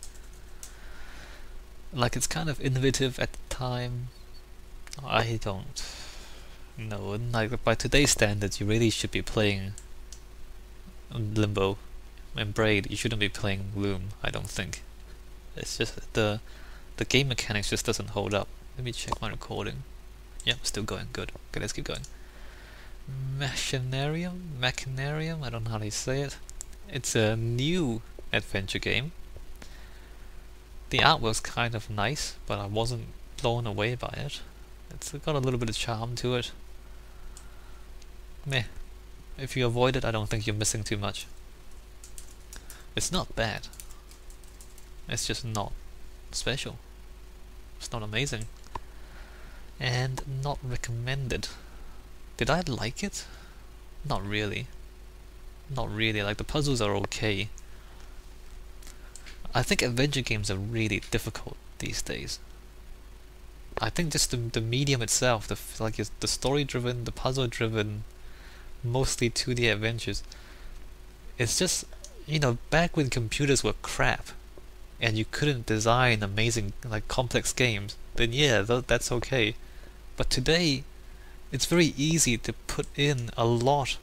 Like, it's kind of innovative at the time. I don't know. Like, by today's standards, you really should be playing Limbo and Braid. You shouldn't be playing Loom, I don't think. It's just the game mechanics just doesn't hold up. Let me check my recording. Yep, still going. Good. Okay, let's keep going. Machinarium? I don't know how to say it. It's a new adventure game. The artwork's kind of nice, but I wasn't blown away by it. It's got a little bit of charm to it. Meh. If you avoid it, I don't think you're missing too much. It's not bad. It's just not special. It's not amazing. And not recommended. Did I like it? Not really. Not really. Like, the puzzles are okay. I think adventure games are really difficult these days. I think just the medium itself, the story-driven, the puzzle-driven, mostly 2D adventures. It's just, you know, back when computers were crap, and you couldn't design amazing, like, complex games, then yeah, that's okay. But today, it's very easy to put in a lot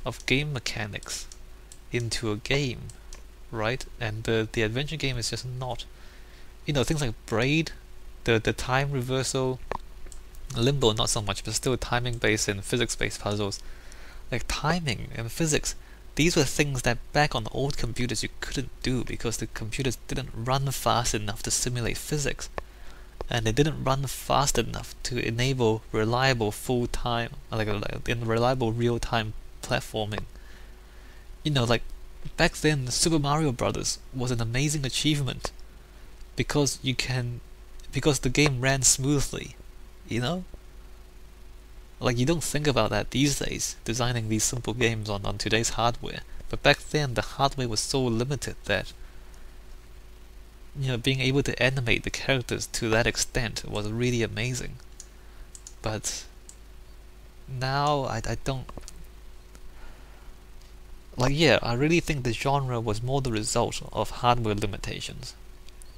of game mechanics into a game, right? And the adventure game is just not. You know, things like Braid, the time reversal, Limbo not so much, but still timing based and physics based puzzles. Like, timing and physics, these were things that back on old computers you couldn't do because the computers didn't run fast enough to simulate physics, and they didn't run fast enough to enable reliable full-time, reliable real-time platforming. You know, like, back then Super Mario Brothers was an amazing achievement because the game ran smoothly, you know? Like, you don't think about that these days, designing these simple games on today's hardware. But back then, the hardware was so limited that, you know, being able to animate the characters to that extent was really amazing. But now, I don't... Like, yeah, I really think the genre was more the result of hardware limitations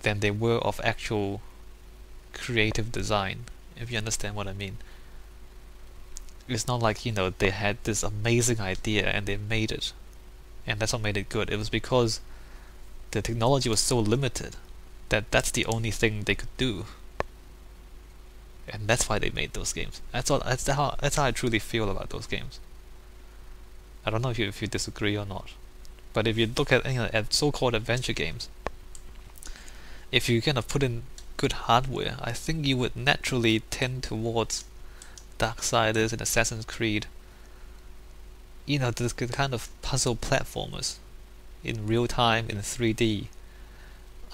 than they were of actual creative design, if you understand what I mean. It's not like, you know, they had this amazing idea and they made it, and that's what made it good. It was because the technology was so limited that that's the only thing they could do, and that's why they made those games. That's how I truly feel about those games. I don't know if you disagree or not, but if you look at, you know, at so-called adventure games, if you kind of put in good hardware, I think you would naturally tend towards Darksiders and Assassin's Creed. You know, this kind of puzzle platformers in real time, in 3D.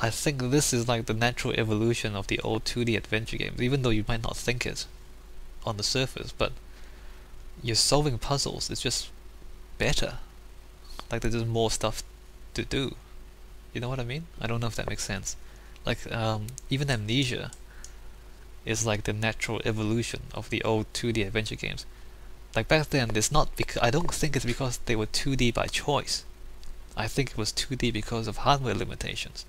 I think this is like the natural evolution of the old 2D adventure games, even though you might not think it on the surface, but you're solving puzzles, it's just better. Like, there's just more stuff to do. You know what I mean? I don't know if that makes sense. Like, even Amnesia is like the natural evolution of the old 2D adventure games. Like, back then, it's not I don't think it's because they were 2D by choice. I think it was 2D because of hardware limitations.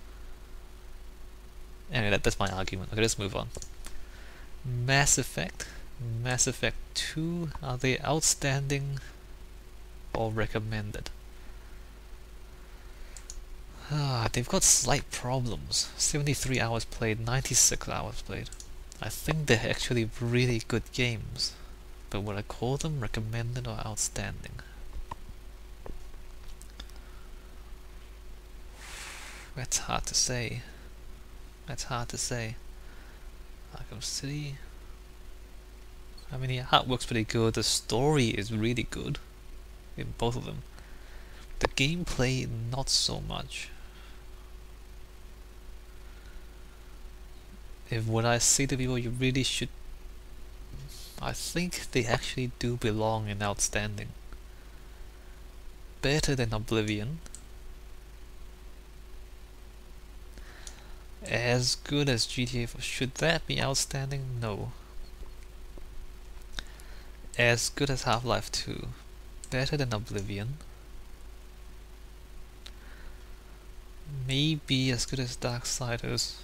Anyway, that's my argument. Okay, let's move on. Mass Effect 2, are they outstanding or recommended? They've got slight problems. 73 hours played, 96 hours played. I think they're actually really good games. But would I call them recommended or outstanding? That's hard to say. That's hard to say. Arkham City. I mean, the artwork's pretty good. The story is really good in both of them. The gameplay, not so much. If what I say to people, you really should. I think they actually do belong in outstanding. Better than Oblivion. As good as GTA 4. Should that be outstanding? No. As good as Half-Life 2. Better than Oblivion. Maybe as good as Darksiders.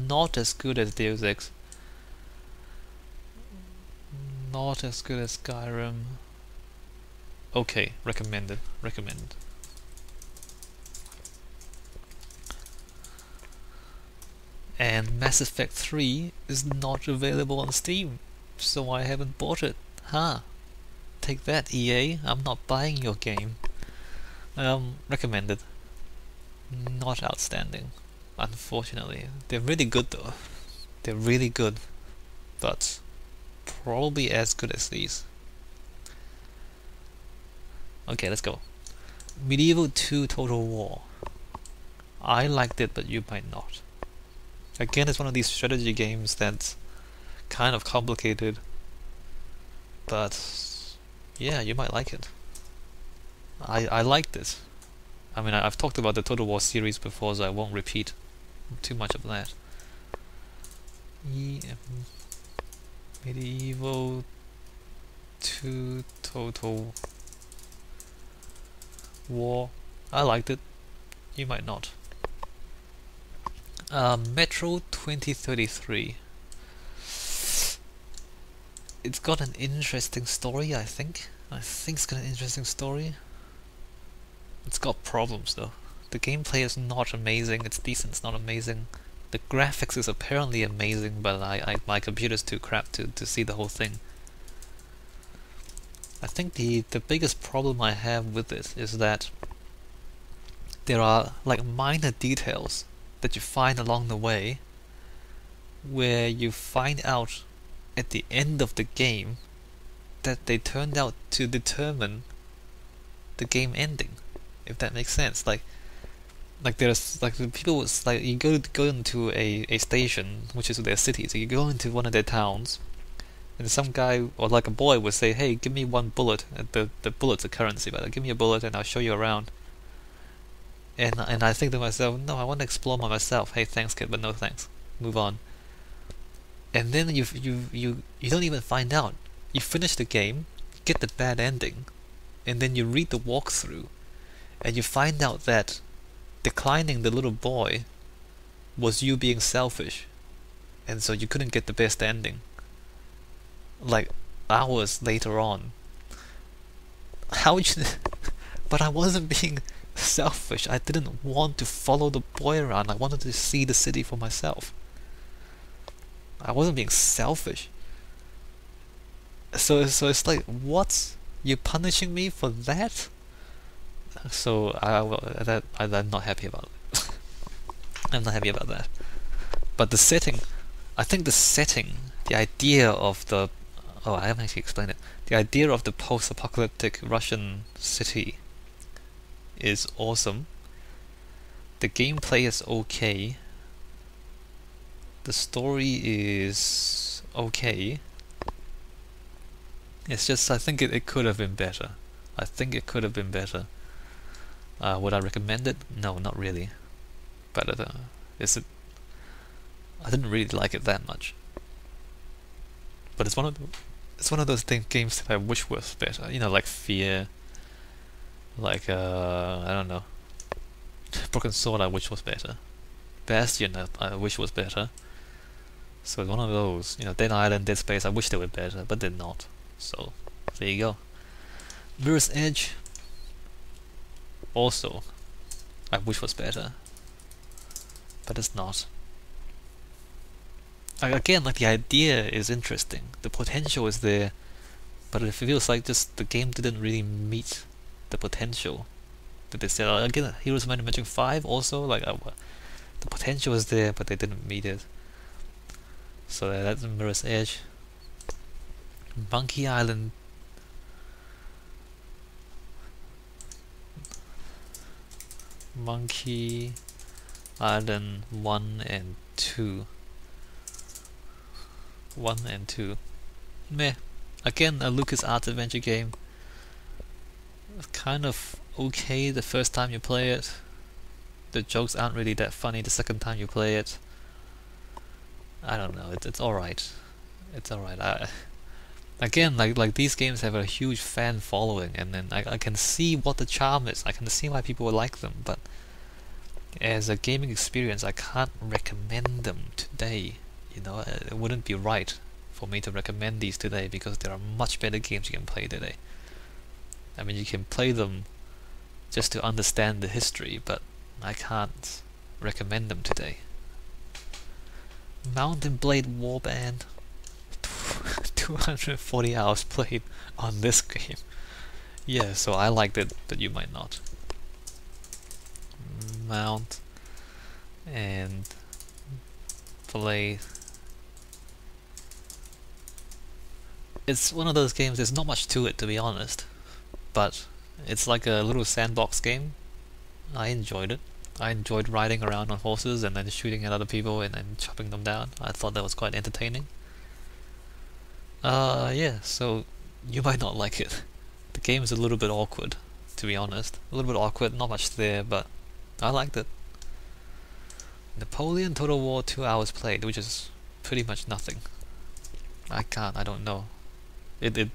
Not as good as Deus Ex. Not as good as Skyrim. Okay, recommended. Recommended. And Mass Effect 3 is not available on Steam, so I haven't bought it. Huh. Take that, EA. I'm not buying your game. Recommended. Not outstanding, unfortunately. They're really good though. They're really good, but probably as good as these. Okay, let's go. Medieval 2 Total War. I liked it, but you might not. Again, it's one of these strategy games that's kind of complicated, but yeah, you might like it. I liked it. I mean, I've talked about the Total War series before, so I won't repeat too much of that. Medieval 2 Total War. I liked it. You might not. Metro 2033. It's got an interesting story, I think. I think it's got an interesting story. It's got problems though. The gameplay is not amazing. It's decent, it's not amazing. The graphics is apparently amazing, but my computer's too crap to see the whole thing. I think the biggest problem I have with it is that there are like minor details that you find along the way where you find out at the end of the game that they turned out to determine the game ending, if that makes sense. Like there's like the people was like you go into a station, which is their city, so you go into one of their towns, and some guy or like a boy would say, hey, give me one bullet, and the bullet's a currency, but give me a bullet and I'll show you around. And I think to myself, no, I want to explore by myself. Hey, thanks kid, but no thanks. Move on. And then you don't even find out. You finish the game, get the bad ending, and then you read the walkthrough, and you find out that declining the little boy was you being selfish, and so you couldn't get the best ending. Like hours later on. How would you? But I wasn't being selfish. I didn't want to follow the boy around. I wanted to see the city for myself. I wasn't being selfish. So it's like, what? You're punishing me for that? So I'm not happy about it. I'm not happy about that. But the setting, I think the setting, the idea of the I haven't actually explained it. The idea of the post-apocalyptic Russian city is awesome. The gameplay is okay. The story is okay. It's just, I think it could have been better. I think it could have been better. Would I recommend it? No, not really. But I didn't really like it that much. But it's one of those games that I wish was better. You know, like Fear. Like I don't know. Broken Sword I wish was better. Bastion I wish was better. So it's one of those, you know, Dead Island, Dead Space, I wish they were better, but they're not. So there you go. Mirror's Edge also I wish was better, but it's not. again, like the idea is interesting, the potential is there, but it feels like just the game didn't really meet the potential that they said. Again, Heroes of Might and Magic 5 also, like the potential is there, but they didn't meet it. So that's Mirror's Edge. Monkey Island. Monkey Island 1 and 2. 1 and 2. Meh. Again, a LucasArts adventure game. Kind of okay the first time you play it. The jokes aren't really that funny the second time you play it. I don't know, it's alright. It's alright. Again, like these games have a huge fan following, and then I can see what the charm is. I can see why people would like them, but as a gaming experience, I can't recommend them today. You know, it wouldn't be right for me to recommend these today because there are much better games you can play today. I mean, you can play them just to understand the history, but I can't recommend them today. Mountain Blade Warband. 240 hours played on this game. Yeah, so I liked it, but you might not. Mount and Blade. It's one of those games, there's not much to it, to be honest, but it's like a little sandbox game. I enjoyed it. I enjoyed riding around on horses and then shooting at other people and then chopping them down. I thought that was quite entertaining. Yeah, so you might not like it. The game is a little bit awkward, to be honest. A little bit awkward, not much there, but I liked it. Napoleon Total War 2 hours played, which is pretty much nothing. I don't know. In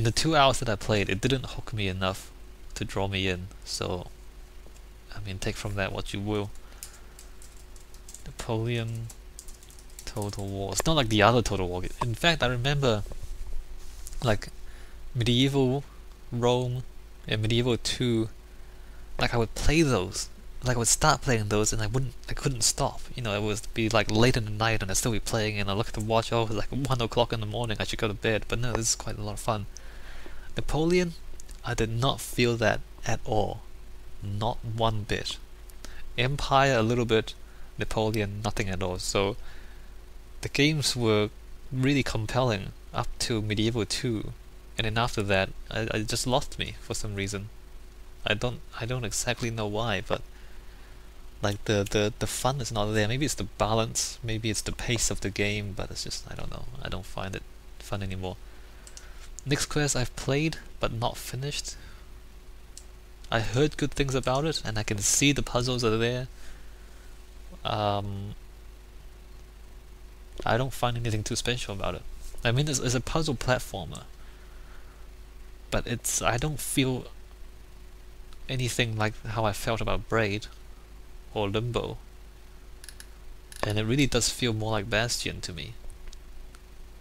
the 2 hours that I played, it didn't hook me enough to draw me in, so I mean, take from that what you will. Napoleon Total War. It's not like the other Total War. In fact, I remember like Medieval Rome and Medieval 2, like I would play those. Like I would start playing those and I couldn't stop. You know, it would be like late in the night and I'd still be playing and I look at the watch, oh, it's like 1 o'clock in the morning, I should go to bed. But no, this is quite a lot of fun. Napoleon, I did not feel that at all. Not one bit. Empire a little bit, Napoleon nothing at all. So the games were really compelling up to Medieval 2, and then after that I just lost me for some reason. I don't exactly know why, but like the fun is not there. Maybe it's the balance, maybe it's the pace of the game, but it's just, I don't know. I don't find it fun anymore. Next Quest I've played but not finished. I heard good things about it, and I can see the puzzles are there. I don't find anything too special about it. I mean, it's a puzzle platformer, but I don't feel anything like how I felt about Braid or Limbo, and it really does feel more like Bastion to me.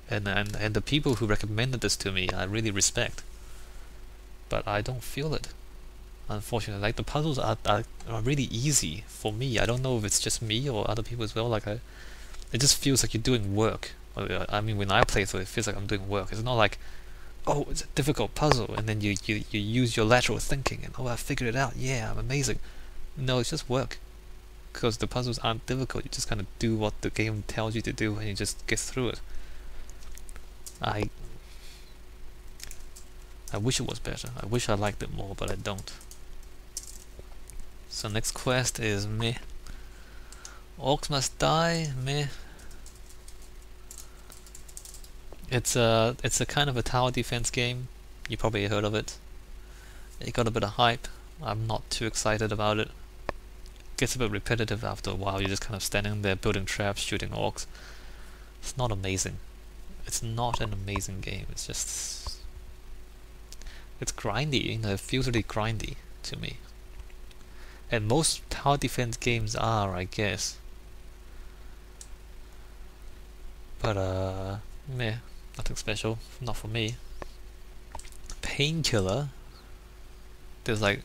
And the people who recommended this to me, I really respect, but I don't feel it. Unfortunately, like the puzzles are really easy for me. I don't know if it's just me or other people as well. Like it just feels like you're doing work. I mean, when I play through, it feels like I'm doing work. It's not like, oh, it's a difficult puzzle, and then you use your lateral thinking, and oh, I figured it out. Yeah, I'm amazing. No, it's just work. Because the puzzles aren't difficult. You just kind of do what the game tells you to do, and you just get through it. I wish it was better. I wish I liked it more, but I don't. So next quest is meh. Orcs Must Die, meh. It's a kind of a tower defense game. You probably heard of it. It got a bit of hype. I'm not too excited about it. Gets a bit repetitive after a while. You're just kind of standing there building traps, shooting orcs. It's not amazing. It's not an amazing game. It's just, it's grindy. You know, it feels really grindy to me. And most tower defense games are, I guess. But meh, nothing special, not for me. Painkiller. There's like,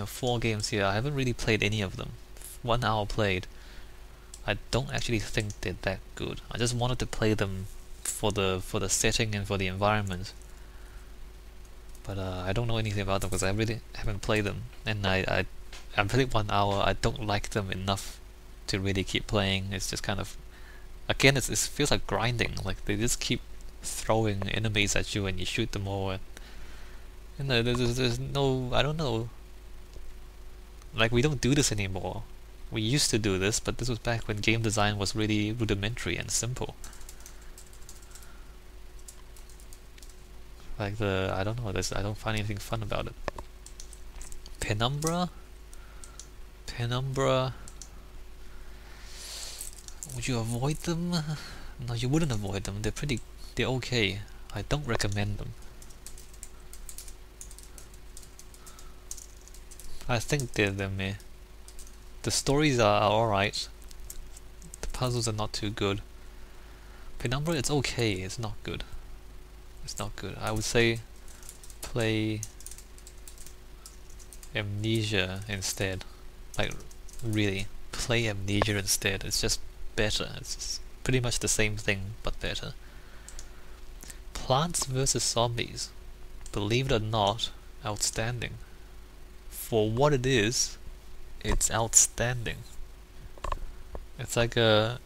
4 games here. I haven't really played any of them. 1 hour played. I don't actually think they're that good. I just wanted to play them for the setting and for the environment. But I don't know anything about them because I really haven't played them, and I played 1 hour. I don't like them enough to really keep playing. It's just kind of, again, it feels like grinding. Like they just keep throwing enemies at you and you shoot them all. And there's no, I don't know. Like we don't do this anymore. We used to do this, but this was back when game design was really rudimentary and simple. Like I don't know, I don't find anything fun about it. Penumbra? Would you avoid them? No, you wouldn't avoid them. They're okay. I don't recommend them. I think they're meh. The stories are alright. The puzzles are not too good. Penumbra, it's okay, it's not good. It's not good. I would say play Amnesia instead. Like, really, play Amnesia instead. It's just better. It's just pretty much the same thing, but better. Plants vs. Zombies. Believe it or not, outstanding. For what it is, it's outstanding. It's like a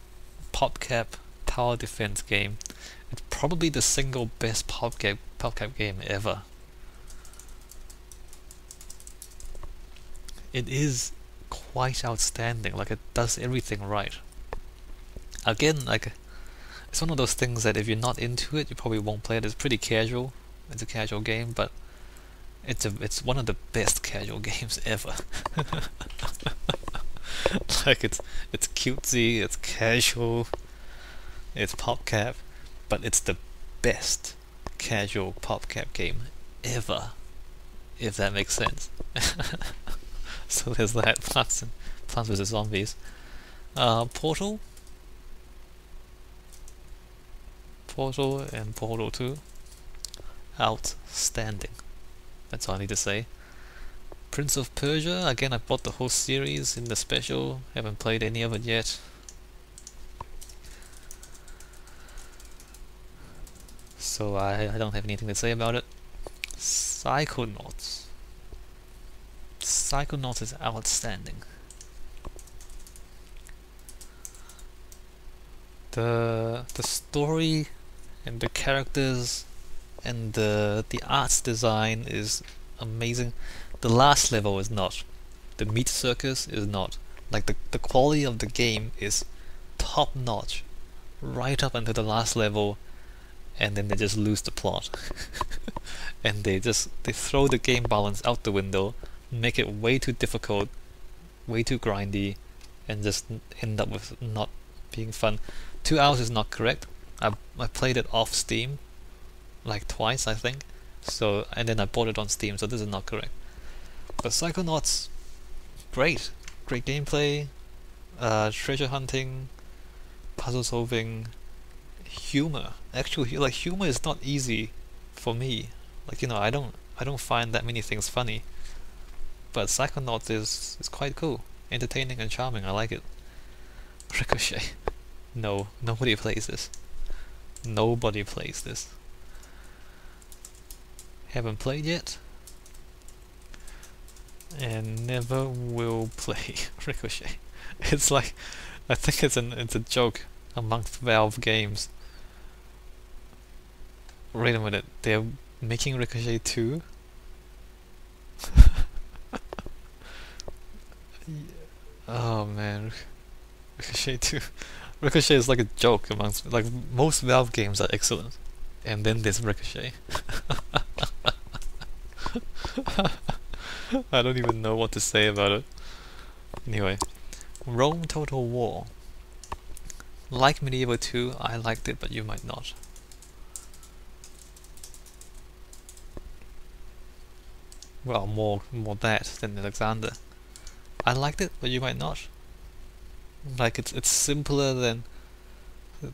PopCap tower defense game. It's probably the single best PopCap game ever. It is quite outstanding. Like, it does everything right. Again, like, it's one of those things that if you're not into it, you probably won't play it. It's pretty casual. It's a casual game, but it's one of the best casual games ever. Like, it's cutesy, it's casual, it's PopCap, but it's the best casual PopCap game ever, if that makes sense. So there's that. Plants vs. Zombies. Portal and Portal 2. Outstanding. That's all I need to say. Prince of Persia, again, I bought the whole series in the special. Haven't played any of it yet. So I don't have anything to say about it. Psychonauts. Psychonauts is outstanding. The story and the characters and the arts design is amazing. The last level is not. The meat circus is not. Like, the quality of the game is top notch right up until the last level, and then they just lose the plot. And they throw the game balance out the window, make it way too difficult, way too grindy, and just end up with not being fun. 2 hours is not correct. I played it off Steam like twice, I think. So, and then I bought it on Steam, so this is not correct. But Psychonauts, great gameplay, treasure hunting, puzzle solving, humor. Actually, like, humor is not easy for me. Like, you know, I don't find that many things funny. But Psychonauts is quite cool, entertaining and charming. I like it. Ricochet. No, nobody plays this. Nobody plays this. Haven't played yet, and never will play Ricochet. It's like, I think it's a joke amongst Valve games. Wait a minute, they're making Ricochet 2? Oh man, Ricochet 2. Ricochet is like a joke amongst, like, most Valve games are excellent, and then there's Ricochet. I don't even know what to say about it. Anyway, Rome Total War. Like Medieval 2, I liked it, but you might not. Well, more that than Alexander. I liked it, but you might not. Like, it's simpler than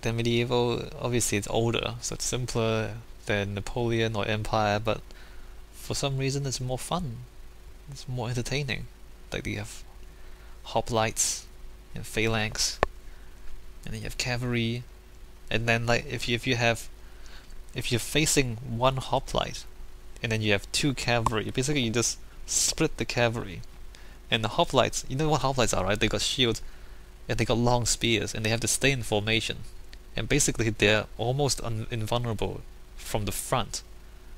Medieval. Obviously it's older, so it's simpler than Napoleon or Empire, but for some reason it's more fun. It's more entertaining. Like, you have hoplites and phalanx and then you have cavalry, and then like if you're facing one hoplite, and then you have two cavalry, basically you just split the cavalry. And the hoplites, you know what hoplites are, right? They got shields, and they got long spears, and they have to stay in formation. And basically they're almost invulnerable from the front,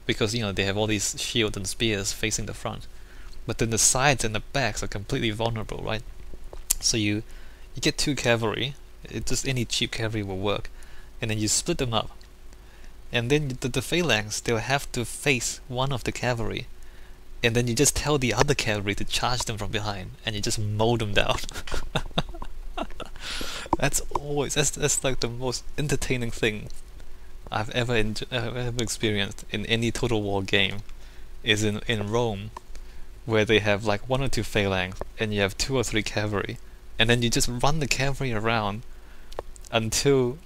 because they have all these shields and spears facing the front. But then the sides and the backs are completely vulnerable, right? So you get two cavalry, just any cheap cavalry will work, and then you split them up. And then the phalanx, they'll have to face one of the cavalry, and then you just tell the other cavalry to charge them from behind, and you just mow them down. That's like the most entertaining thing I've ever experienced in any Total War game, is in Rome, where they have like one or two phalanx, and you have two or three cavalry, and then you just run the cavalry around until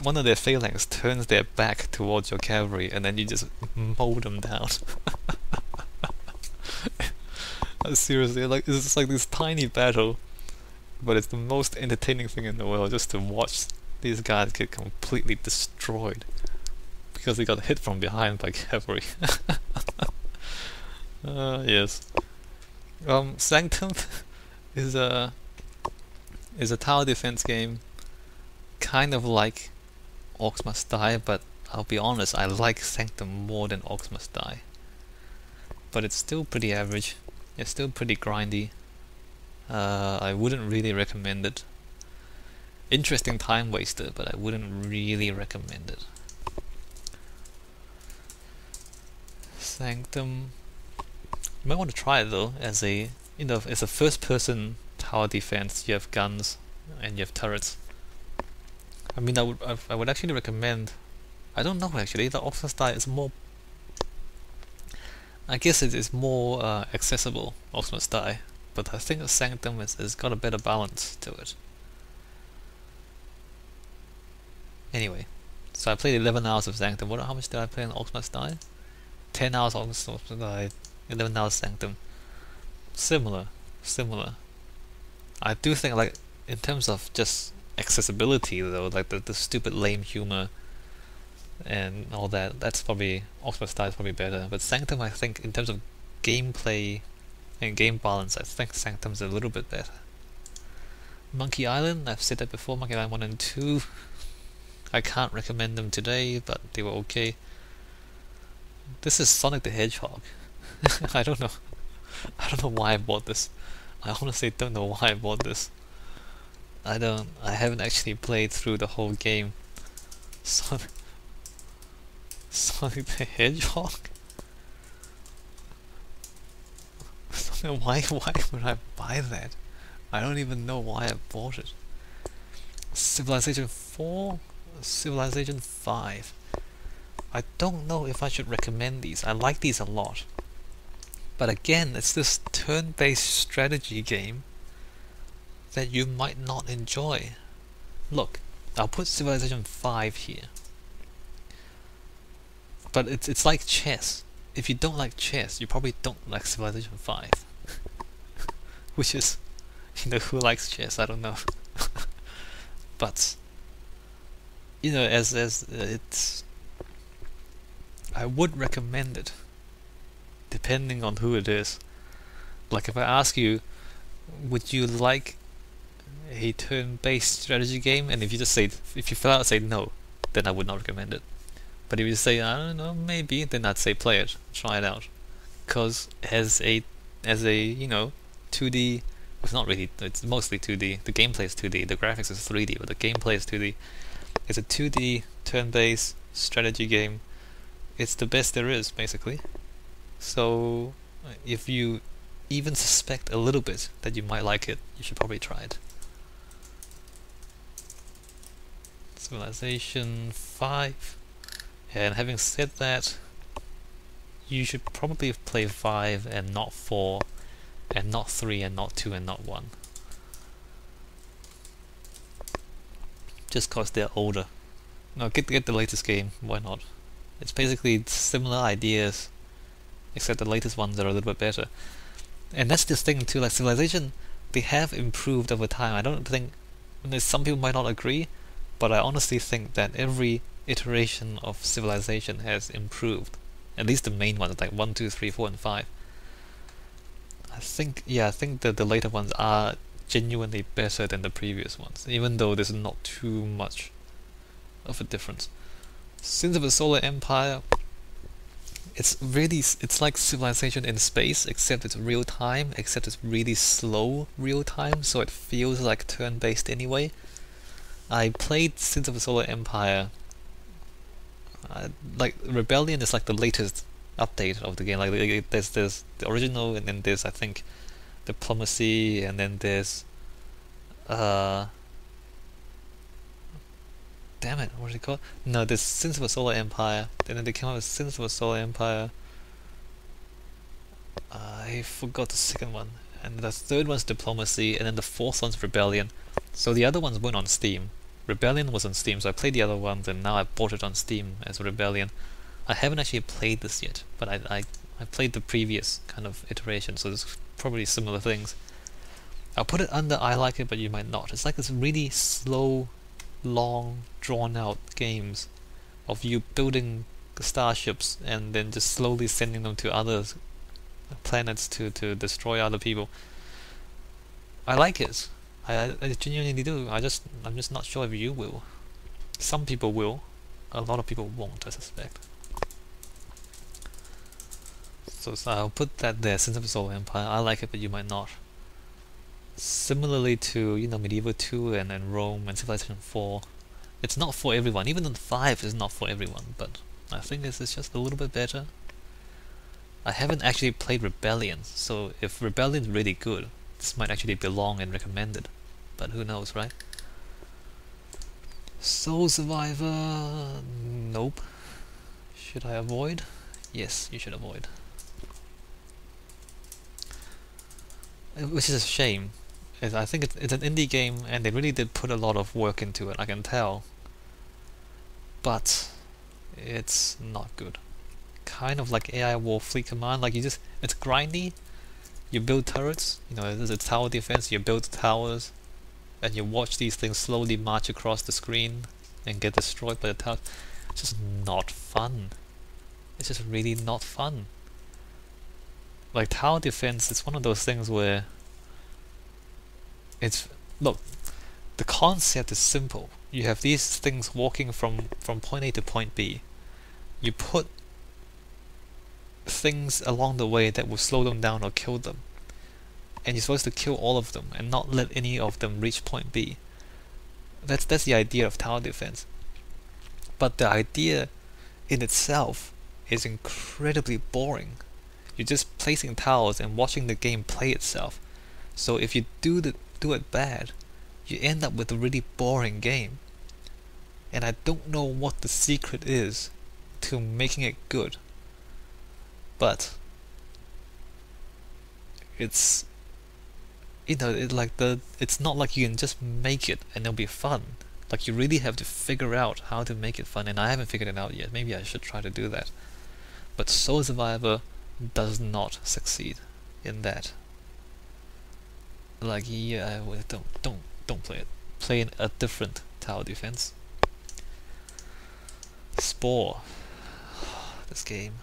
one of their phalanx turns their back towards your cavalry, and then you just mow them down. Seriously, like it's just like this tiny battle, but it's the most entertaining thing in the world, just to watch these guys get completely destroyed because they got hit from behind by cavalry. Yes. Sanctum is a tower defense game, kind of like Orcs Must Die, but I'll be honest, I like Sanctum more than Orcs Must Die. But it's still pretty average. It's still pretty grindy. I wouldn't really recommend it. Interesting time waster, but I wouldn't really recommend it. Sanctum, you might want to try it though, as a first-person tower defense. You have guns and you have turrets. I mean, I would actually recommend. I don't know actually. The Orcs Must Die is more. I guess it is more accessible, Orcs Must Die, but I think the Sanctum has got a better balance to it. Anyway, so I played 11 hours of Sanctum. How much did I play in Orcs Must Die? 10 hours Orcs Must Die, 11 hours Sanctum. Similar. I do think, like, in terms of just accessibility though, like the stupid lame humor and all that, that's probably Orcs Must Die is probably better. But Sanctum, I think, in terms of gameplay and game balance, I think Sanctum's a little bit better. Monkey Island, I've said that before. Monkey Island 1 and 2, I can't recommend them today, but they were okay. This is Sonic the Hedgehog. I don't know why I bought this. I honestly don't know why I bought this. I haven't actually played through the whole game. Sonic the Hedgehog? Why would I buy that? I don't even know why I bought it. Civilization 4? Civilization 5. I don't know if I should recommend these. I like these a lot. But again, it's this turn-based strategy game that you might not enjoy. Look, I'll put Civilization 5 here. But it's like chess. If you don't like chess, you probably don't like Civilization 5. Which is, who likes chess? I don't know. But, as it's... I would recommend it, depending on who it is. Like if I ask you, would you like a turn-based strategy game? And if you flat out say no, then I would not recommend it. But if you say, I don't know, maybe, then I'd say play it, try it out. Because as a 2D, it's not really, it's mostly 2D, the gameplay is 2D, the graphics is 3D, but the gameplay is 2D. It's a 2D turn-based strategy game. It's the best there is, basically. So, if you even suspect a little bit that you might like it, you should probably try it. Civilization 5. And having said that, you should probably play 5 and not 4, and not 3 and not 2 and not 1. Just cause they're older. No, get the latest game, why not? It's basically similar ideas, except the latest ones are a little bit better. And that's the thing too, like Civilization, they have improved over time. I don't think some people might not agree, but I honestly think that every iteration of Civilization has improved. At least the main ones, like 1, 2, 3, 4, and 5. I think that the later ones are genuinely better than the previous ones, even though there's not too much of a difference. Sins of the Solar Empire, it's like Civilization in space, except it's real time, except it's really slow real time, so it feels like turn-based anyway. I played Sins of the Solar Empire. Like Rebellion is like the latest update of the game. Like there's the original, and then there's, I think, Diplomacy, and then there's damn it, what is it called? No, there's Sins of the Solar Empire. And then they came out with Sins of the Solar Empire. I forgot the second one. And the third one's Diplomacy, and then the fourth one's Rebellion. So the other ones weren't on Steam. Rebellion was on Steam, so I played the other ones, and now I bought it on Steam as Rebellion. I haven't actually played this yet, but I played the previous kind of iteration, so there's probably similar things. I'll put it under I like it, but you might not. It's like this really slow, long, drawn-out games of you building starships and then just slowly sending them to other planets to destroy other people. I like it. I genuinely do. I'm just not sure if you will. Some people will. A lot of people won't, I suspect. So I'll put that there, Sins of the Solar Empire. I like it, but you might not. Similarly to, Medieval 2 and then Rome and Civilization 4, it's not for everyone. Even in 5 is not for everyone, but I think this is just a little bit better. I haven't actually played Rebellion, so if Rebellion's really good, this might actually belong and recommended. But who knows, right? Soul Survivor... nope. Should I avoid? Yes, you should avoid. Which is a shame. I think it's an indie game, and they really did put a lot of work into it, I can tell. But it's not good. Kind of like AI War Fleet Command, like it's grindy. You build turrets, there's a tower defense, you build towers, and you watch these things slowly march across the screen and get destroyed by the tower. It's just not fun. It's just really not fun. Like tower defense, it's one of those things where look, the concept is simple. You have these things walking from point A to point B. You put things along the way that will slow them down or kill them, and you're supposed to kill all of them and not let any of them reach point B. That's the idea of tower defense. But the idea in itself is incredibly boring. You're just placing towers and watching the game play itself. So if you do it bad, you end up with a really boring game. And I don't know what the secret is to making it good. But it's it's not like you can just make it and it'll be fun. Like you really have to figure out how to make it fun, and I haven't figured it out yet. Maybe I should try to do that. But Soul Survivor does not succeed in that. Like, yeah, don't play it. Play a different tower defense. Spore. This game.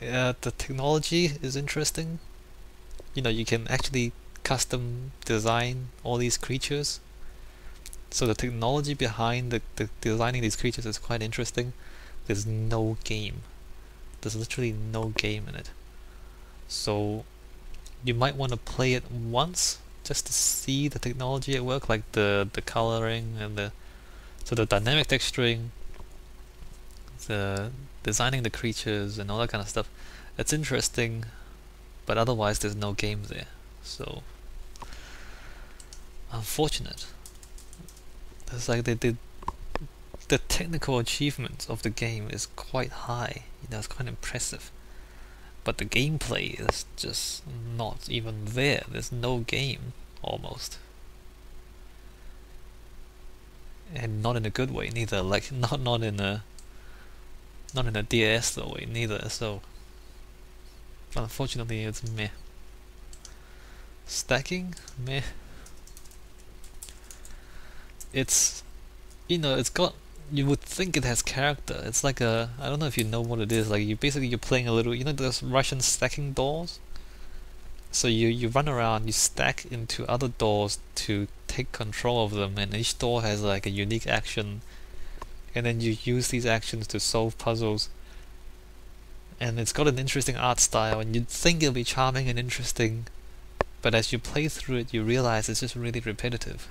Yeah, the technology is interesting. You can actually custom design all these creatures. So the technology behind the designing these creatures is quite interesting. There's no game. There's literally no game in it. So you might want to play it once just to see the technology at work, like the coloring and the dynamic texturing, the designing the creatures and all that kind of stuff. It's interesting, but otherwise there's no game there. So unfortunate. It's like the technical achievement of the game is quite high. It's quite impressive. But the gameplay is just not even there. There's no game, almost. And not in a good way, neither. Like not in a DS way, neither. So unfortunately, it's meh. Stacking, meh. it's, you know, it's got, you would think it has character. It's like a, I don't know if you know what it is, like you're playing a little, you know those Russian stacking doors? So you run around, you stack into other doors to take control of them, and each door has like a unique action, and then you use these actions to solve puzzles. And it's got an interesting art style, and you'd think it'll be charming and interesting, but as you play through it, you realize it's just really repetitive.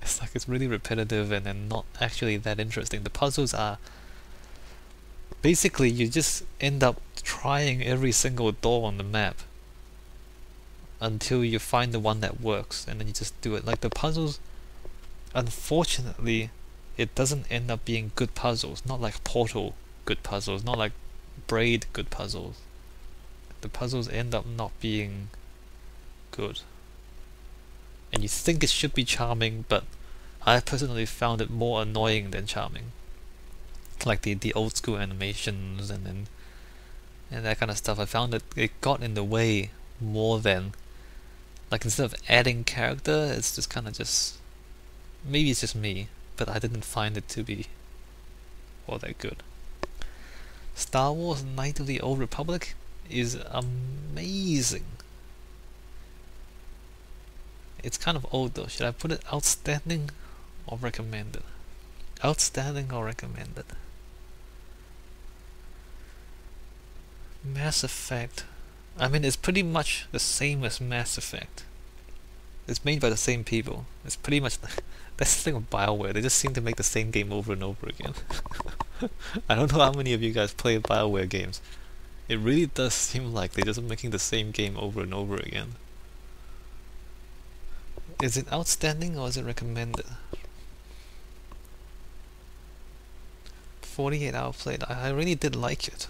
It's like it's really repetitive and then not actually that interesting. The puzzles are basically, you just end up trying every single door on the map until you find the one that works, and then you just do it. Like the puzzles, unfortunately, it doesn't end up being good puzzles. Not like Portal good puzzles, not like Braid good puzzles. The puzzles end up not being good. And you think it should be charming, but I personally found it more annoying than charming. Like the old school animations and that kind of stuff. I found that it got in the way more than, like, instead of adding character, it's just kind of just, maybe it's just me, but I didn't find it to be all that good. Star Wars Knight of the Old Republic is amazing. It's kind of old though. Should I put it outstanding or recommended? Outstanding or recommended? Mass Effect. I mean, it's pretty much the same as Mass Effect. It's made by the same people. It's pretty much that's the thing with BioWare. They just seem to make the same game over and over again. I don't know how many of you guys play BioWare games. It really does seem like they're just making the same game over and over again. Is it outstanding or is it recommended? 48-hour played. I really did like it.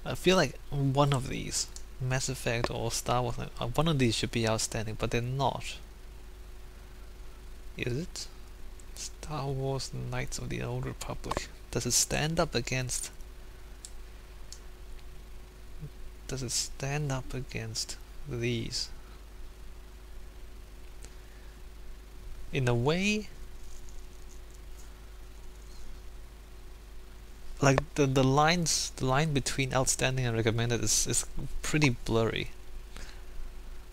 I feel like one of these, Mass Effect or Star Wars, one of these should be outstanding, but they're not. Is it? Star Wars Knights of the Old Republic. Does it stand up against... Does it stand up against these? In a way, like the line between outstanding and recommended is pretty blurry.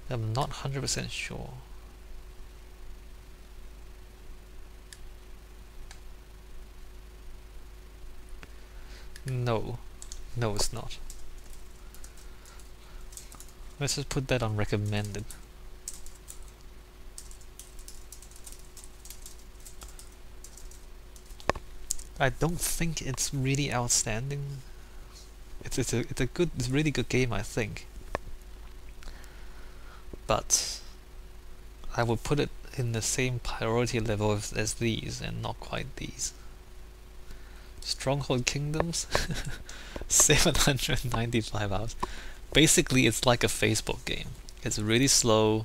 I'm not 100% sure. No, it's not. Let's just put that on recommended. I don't think it's really outstanding. It's a really good game, I think. But I would put it in the same priority level as these, and not quite these. Stronghold Kingdoms, 795 hours. Basically, it's like a Facebook game. It's really slow.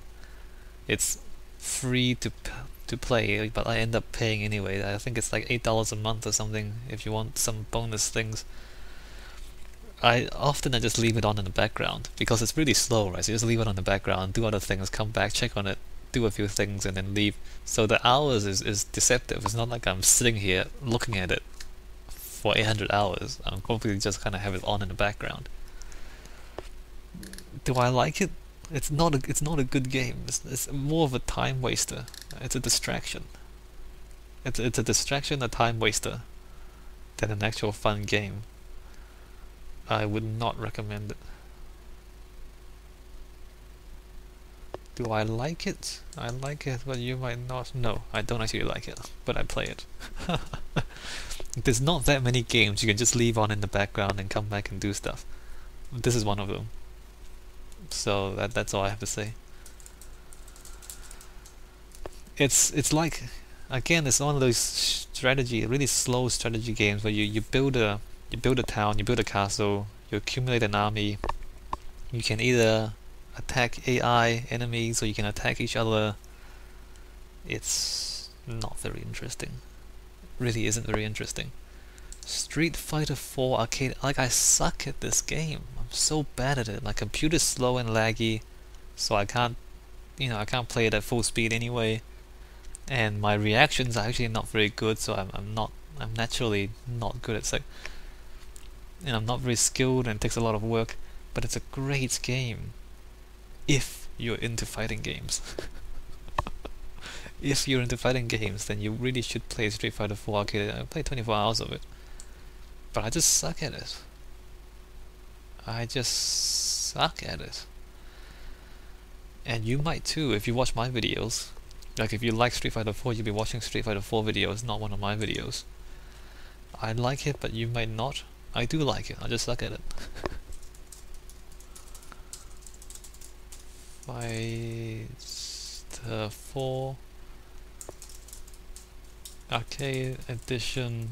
It's free to play, but I end up paying anyway. I think it's like $8 a month or something if you want some bonus things. I just leave it on in the background because it's really slow, right? So you just leave it on the background, do other things, come back, check on it, do a few things, and then leave. So the hours is deceptive. It's not like I'm sitting here looking at it for 800 hours. I'm probably just kind of have it on in the background. Do I like it? It's not a good game. It's more of a time waster. It's a distraction. It's a distraction, a time waster, than an actual fun game. I would not recommend it. Do I like it? I like it, but you might not. No, I don't actually like it, but I play it. There's not that many games you can just leave on in the background and come back and do stuff. This is one of them. So that's all I have to say. It's like, again, it's one of those really slow strategy games where you build a town, you build a castle, you accumulate an army. You can either attack AI enemies or you can attack each other. It's not very interesting. Really isn't very interesting. Street Fighter 4 Arcade, like, I suck at this game. I'm so bad at it. My computer's slow and laggy, so I can't I can't play it at full speed anyway, and my reactions are actually not very good. So I'm naturally not good at I'm not very skilled, and it takes a lot of work. But it's a great game if you're into fighting games. If you're into fighting games, then you really should play Street Fighter 4 Arcade. I played 24 hours of it, but I just suck at it. I just suck at it. And you might too if you watch my videos. Like if you like Street Fighter 4, you'll be watching Street Fighter 4 videos, not one of my videos. I like it, but you might not. I do like it, I just suck at it. Fighter 4 Arcade Edition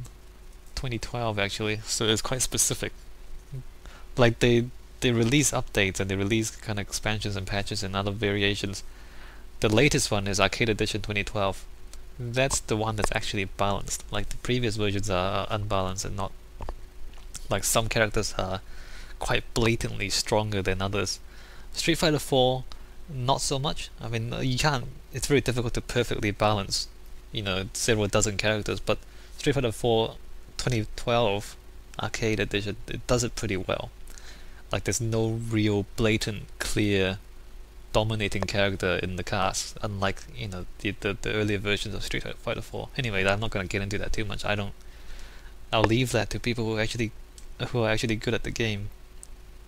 2012 actually, so it's quite specific. Like they release updates and they release kind of expansions and patches and other variations. The latest one is Arcade Edition 2012. That's the one that's actually balanced. Like the previous versions are unbalanced and not, like some characters are quite blatantly stronger than others. Street Fighter 4, not so much. I mean, you can't. It's very difficult to perfectly balance, several dozen characters. But Street Fighter 4 2012 Arcade Edition, it does it pretty well. Like there's no real blatant, clear, dominating character in the cast, unlike the earlier versions of Street Fighter 4. Anyway, I'm not going to get into that too much. I'll leave that to people who are actually good at the game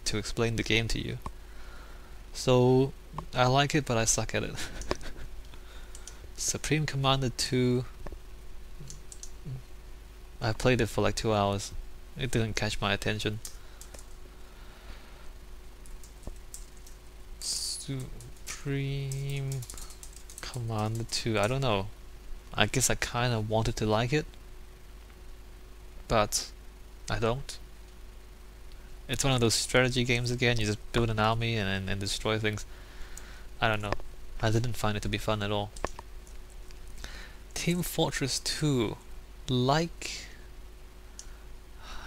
to explain the game to you. So I like it, but I suck at it. Supreme Commander 2. I played it for like 2 hours. It didn't catch my attention. Supreme Commander 2. I don't know. I guess I kind of wanted to like it, but I don't. It's one of those strategy games again. You just build an army and destroy things. I don't know. I didn't find it to be fun at all. Team Fortress 2. Like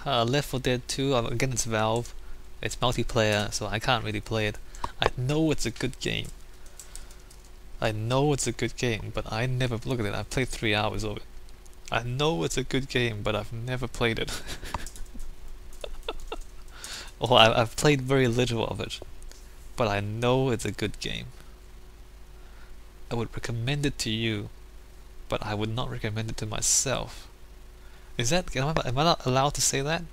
Left 4 Dead 2, again it's Valve. It's multiplayer, so I can't really play it. I know it's a good game. I know it's a good game, but I never look at it. I've played 3 hours of it. I know it's a good game, but I've never played it. Well, I've played very little of it, but I know it's a good game. I would recommend it to you, but I would not recommend it to myself. Am I not allowed to say that?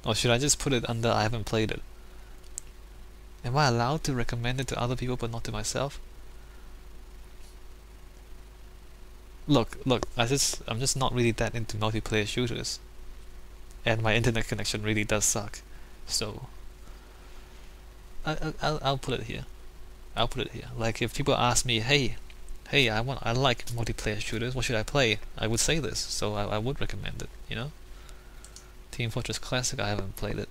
Or should I just put it under I haven't played it? Am I allowed to recommend it to other people but not to myself? Look, I'm just not really that into multiplayer shooters. And my internet connection really does suck. So I'll put it here. I'll put it here. Like if people ask me, hey, I like multiplayer shooters, what should I play? I would say this, so I would recommend it, Team Fortress Classic, I haven't played it.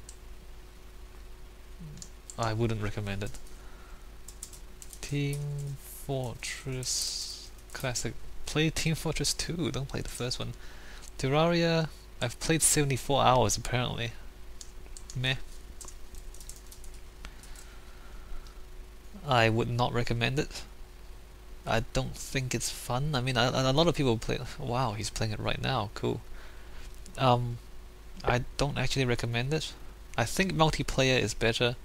I wouldn't recommend it. Team Fortress Classic. Play Team Fortress 2, don't play the first one. Terraria, I've played 74 hours apparently. Meh. I would not recommend it. I don't think it's fun. I mean, a lot of people play. Wow, he's playing it right now. Cool. I don't actually recommend it. I think multiplayer is better.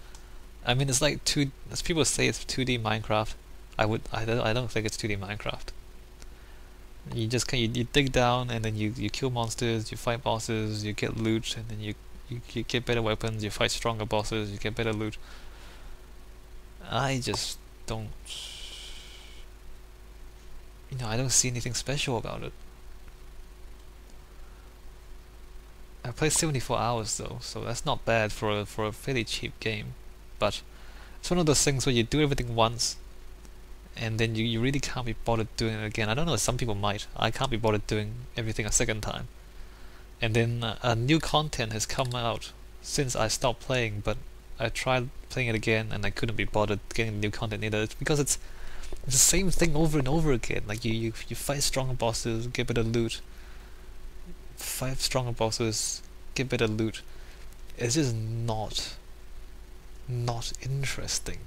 I mean, it's like as people say, it's 2D Minecraft. I don't think it's 2D Minecraft. You just you dig down and then you kill monsters, you fight bosses, you get loot, and then you get better weapons, you fight stronger bosses, you get better loot. I just don't. I don't see anything special about it. I played 74 hours though, so that's not bad for a fairly cheap game. But it's one of those things where you do everything once, and then you really can't be bothered doing it again. I don't know, some people might. I can't be bothered doing everything a second time. And then new content has come out since I stopped playing, but I tried playing it again and I couldn't be bothered getting new content either. It's because it's the same thing over and over again. Like you fight stronger bosses, get better loot. Fight stronger bosses, get better loot. It's just not interesting.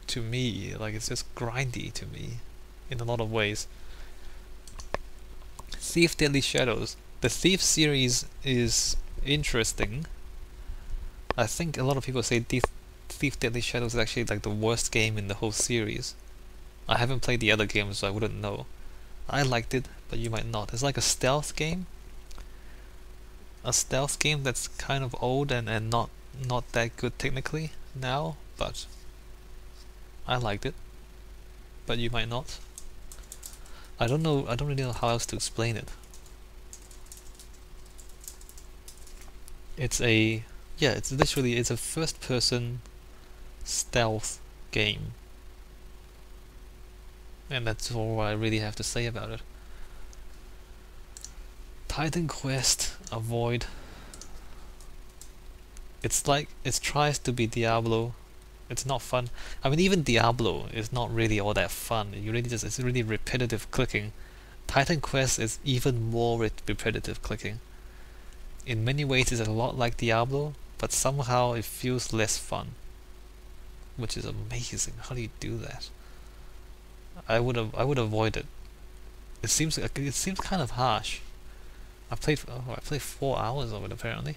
to me. Like, it's just grindy to me in a lot of ways. Thief Deadly Shadows. The Thief series is interesting. I think a lot of people say Thief Deadly Shadows is actually like the worst game in the whole series. I haven't played the other games, so I wouldn't know. I liked it, but you might not. It's like a stealth game. A stealth game that's kind of old and not that good technically now, but I liked it. But you might not. I don't really know how else to explain it. It's it's a first person stealth game. And that's all I really have to say about it. Titan Quest, Avoid. It's like, it tries to be Diablo. It's not fun. I mean, even Diablo is not really all that fun. It's really repetitive clicking. Titan Quest is even more repetitive clicking. In many ways it's a lot like Diablo, but somehow it feels less fun. Which is amazing. How do you do that? I would avoid it. It seems kind of harsh. I played 4 hours of it apparently.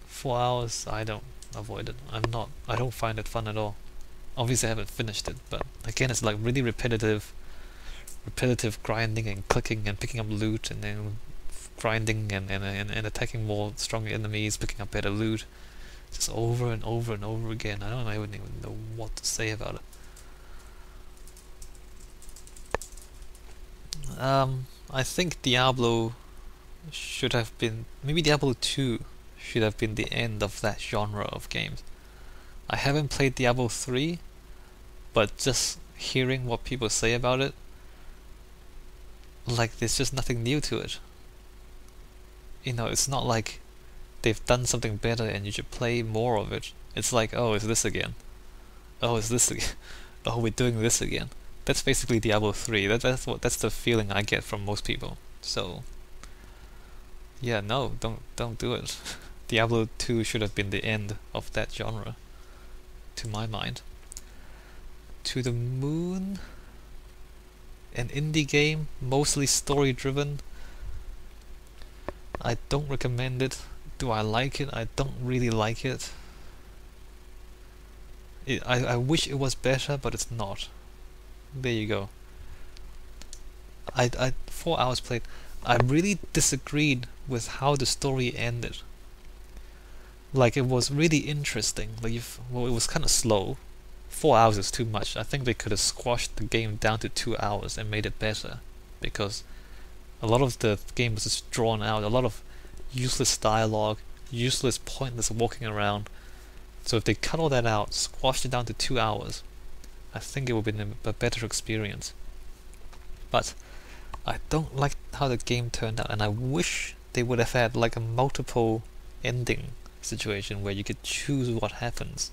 4 hours. I don't avoid it. I don't find it fun at all. Obviously I haven't finished it, but again it's like really repetitive grinding and clicking and picking up loot and then grinding and attacking more stronger enemies, picking up better loot, just over and over and over again. I don't even know what to say about it. I think Diablo should have been, maybe Diablo 2 should have been the end of that genre of games. I haven't played Diablo 3, but just hearing what people say about it, like, there's just nothing new to it. You know, it's not like they've done something better and you should play more of it. It's like, oh, it's this again. Oh, it's this again. Oh, we're doing this again. That's basically Diablo 3. That's the feeling I get from most people. So yeah, no, don't do it. Diablo 2 should have been the end of that genre, to my mind. To the Moon, an indie game, mostly story driven. I don't recommend it. Do I like it? I don't really like it. I wish it was better, but it's not. There you go. 4 hours played. I really disagreed with how the story ended. Like, it was really interesting. Like, it was kind of slow. 4 hours is too much. I think they could have squashed the game down to 2 hours and made it better, because a lot of the game was just drawn out. A lot of useless dialogue, useless, pointless walking around. So if they cut all that out, squashed it down to 2 hours, I think it would have been a better experience. But I don't like how the game turned out, and I wish they would have had like a multiple ending situation where you could choose what happens.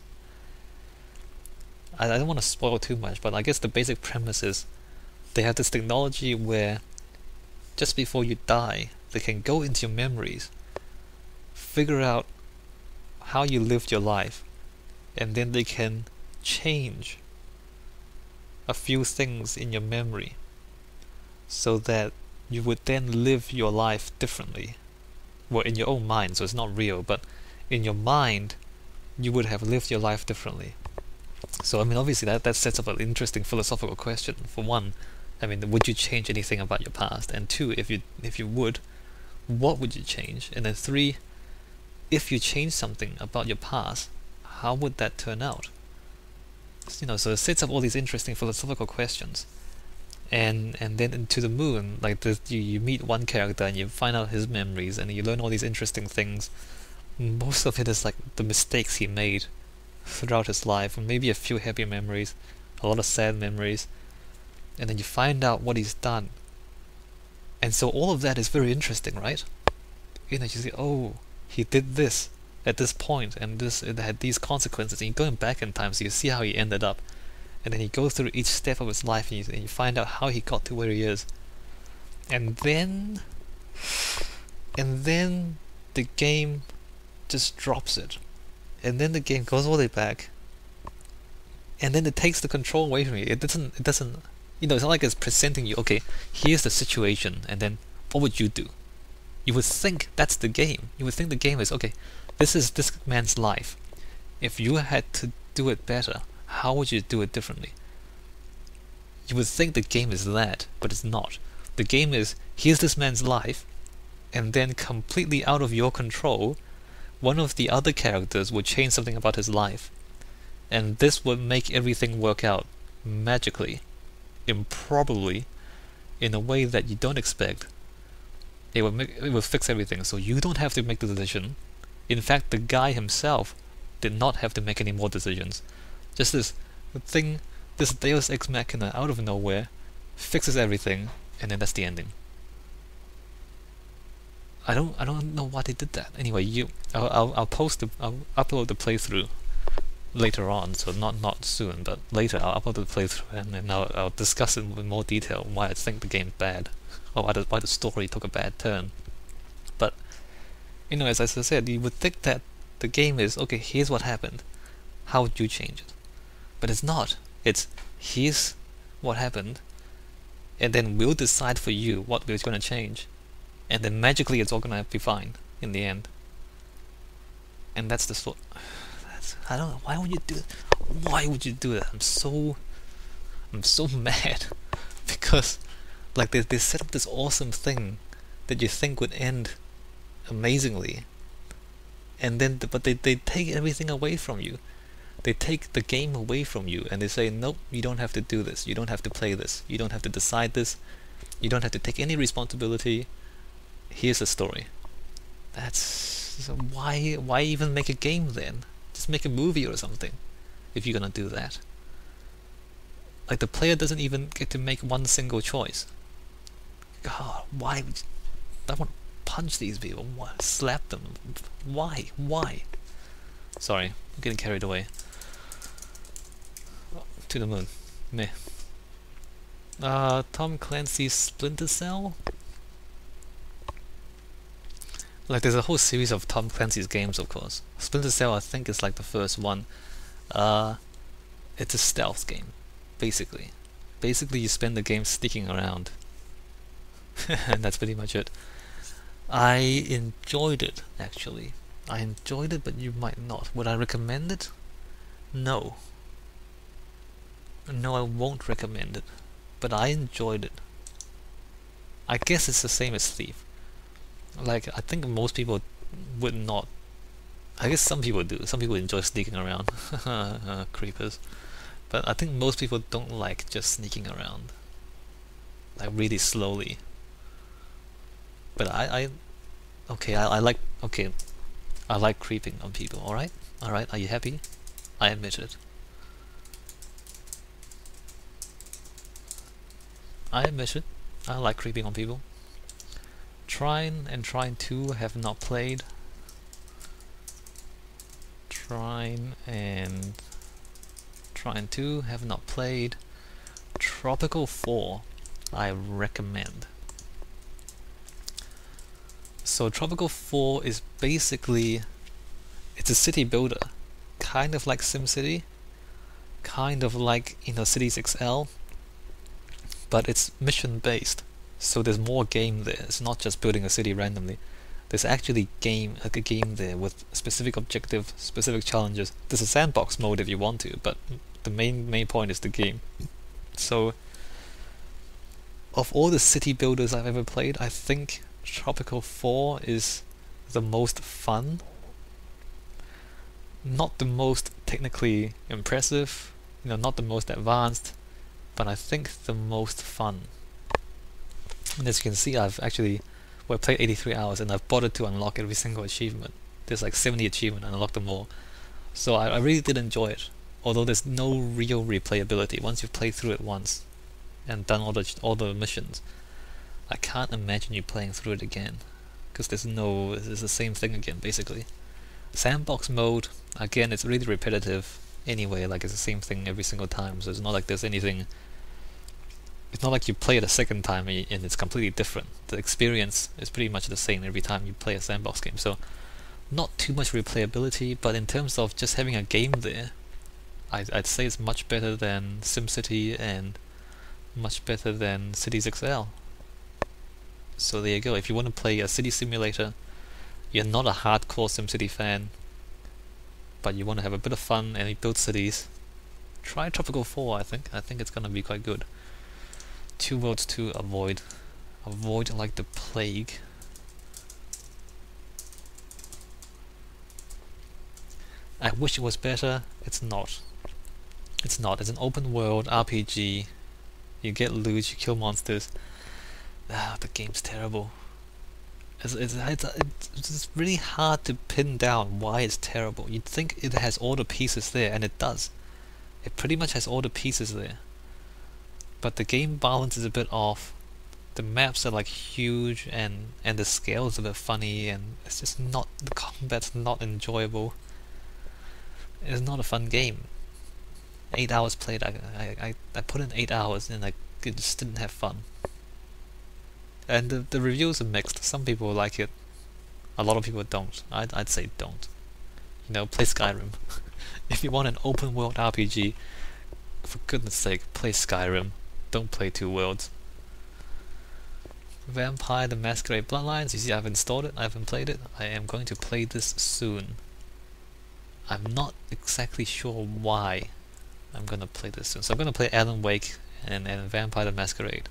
I don't want to spoil too much, but I guess the basic premise is they have this technology where just before you die, they can go into your memories, figure out how you lived your life, and then they can change a few things in your memory so that you would then live your life differently. Well, in your own mind, so it's not real, but in your mind you would have lived your life differently. So I mean, obviously that sets up an interesting philosophical question. For one, I mean, would you change anything about your past? And two, if you would, what would you change? And then three, if you change something about your past, how would that turn out? You know, so it sets up all these interesting philosophical questions. And then into the Moon, like you meet one character and you find out his memories and you learn all these interesting things. Most of it is like the mistakes he made throughout his life, and maybe a few happy memories, a lot of sad memories, and then you find out what he's done. And so all of that is very interesting, right? You know, you see, oh, he did this at this point, and it had these consequences, and you're going back in time, so you see how he ended up, and then you go through each step of his life, and you find out how he got to where he is. And then the game just drops it. And then the game goes all the way back and then it takes the control away from you. It doesn't, you know, it's not like it's presenting you, okay, here's the situation, and then what would you do? You would think that's the game. You would think the game is, okay, this is this man's life. If you had to do it better, how would you do it differently? You would think the game is that, but it's not. The game is, here's this man's life, and then completely out of your control, one of the other characters would change something about his life. And this would make everything work out magically, improbably, in a way that you don't expect. It would fix everything, so you don't have to make the decision. In fact, the guy himself did not have to make any more decisions. Just this thing, this Deus Ex Machina out of nowhere, fixes everything, and then that's the ending. I don't know why they did that. Anyway, I'll upload the playthrough later on, so not soon, but later I'll upload the playthrough, and then I'll discuss it in more detail why I think the game's bad, or why the story took a bad turn. But you know, as I said, you would think that the game is, okay, here's what happened, how would you change it? But it's not. It's, here's what happened, and then we'll decide for you what we're going to change, and then magically it's all going to be fine in the end. And that's the story. I don't know, why would you do it? Why would you do that? I'm so mad because like they set up this awesome thing that you think would end amazingly, and then but they take everything away from you. They take the game away from you, and they say, nope, you don't have to do this, you don't have to play this, you don't have to decide this, you don't have to take any responsibility. Here's the story. That's so why even make a game then? Just make a movie or something if you're gonna do that. Like, the player doesn't even get to make one single choice. God, why would you, I want to punch these people, slap them. Why? Sorry, I'm getting carried away. To the moon. Meh. Tom Clancy's Splinter Cell? Like, there's a whole series of Tom Clancy's games, of course. Splinter Cell, I think, is like the first one. It's a stealth game, basically. Basically, you spend the game sneaking around. And that's pretty much it. I enjoyed it, actually. I enjoyed it, but you might not. Would I recommend it? No. No, I won't recommend it. But I enjoyed it. I guess it's the same as Thief. Like, I think most people would not. I guess some people do. Some people enjoy sneaking around. Creepers. But I think most people don't like just sneaking around. Like, really slowly. But I like creeping on people, alright? Alright, are you happy? I admit it. I admit it. I like creeping on people. Trine and Trine 2 have not played. Trine and Trine 2 have not played. Tropico 4 I recommend. So Tropico 4 is basically, it's a city builder, kind of like SimCity, kind of like, you know, Cities XL, but it's mission based. So there's more game there. It's not just building a city randomly. There's actually a game there with specific objective, specific challenges. There's a sandbox mode if you want to, but the main point is the game. So of all the city builders I've ever played, I think Tropico 4 is the most fun. Not the most technically impressive, you know, not the most advanced, but I think the most fun. And as you can see, I've actually played 83 hours, and I've bothered to unlock every single achievement. There's like 70 achievements, and I unlocked them all. So I really did enjoy it, although there's no real replayability. Once you've played through it once and done all the missions, I can't imagine you playing through it again, because it's the same thing again, basically. Sandbox mode, again, it's really repetitive anyway, like it's the same thing every single time, so it's not like there's anything. It's not like you play it a second time and it's completely different. The experience is pretty much the same every time you play a sandbox game, so not too much replayability, but in terms of just having a game there, I'd say it's much better than SimCity and much better than Cities XL. So there you go. If you want to play a city simulator, you're not a hardcore SimCity fan, but you want to have a bit of fun and you build cities, try Tropico 4. I think it's gonna be quite good. 2 worlds to avoid like the plague. I wish it was better. It's not. It's not. It's an open world RPG. You get loot, you kill monsters. The game's terrible. It's really hard to pin down why it's terrible. You'd think it has all the pieces there, and it does. It pretty much has all the pieces there. But the game balance is a bit off. The maps are like huge, and the scale is a bit funny, and it's just not, the combat's not enjoyable. It's not a fun game. 8 hours played. I put in 8 hours and I just didn't have fun. And the reviews are mixed. Some people like it, a lot of people don't. I'd say don't. You know, play Skyrim. If you want an open world RPG, for goodness sake, play Skyrim. Don't play 2 worlds. Vampire the Masquerade Bloodlines. You see, I've installed it. I haven't played it. I am going to play this soon. I'm not exactly sure why I'm gonna play this soon. So I'm gonna play Alan Wake and Vampire the Masquerade.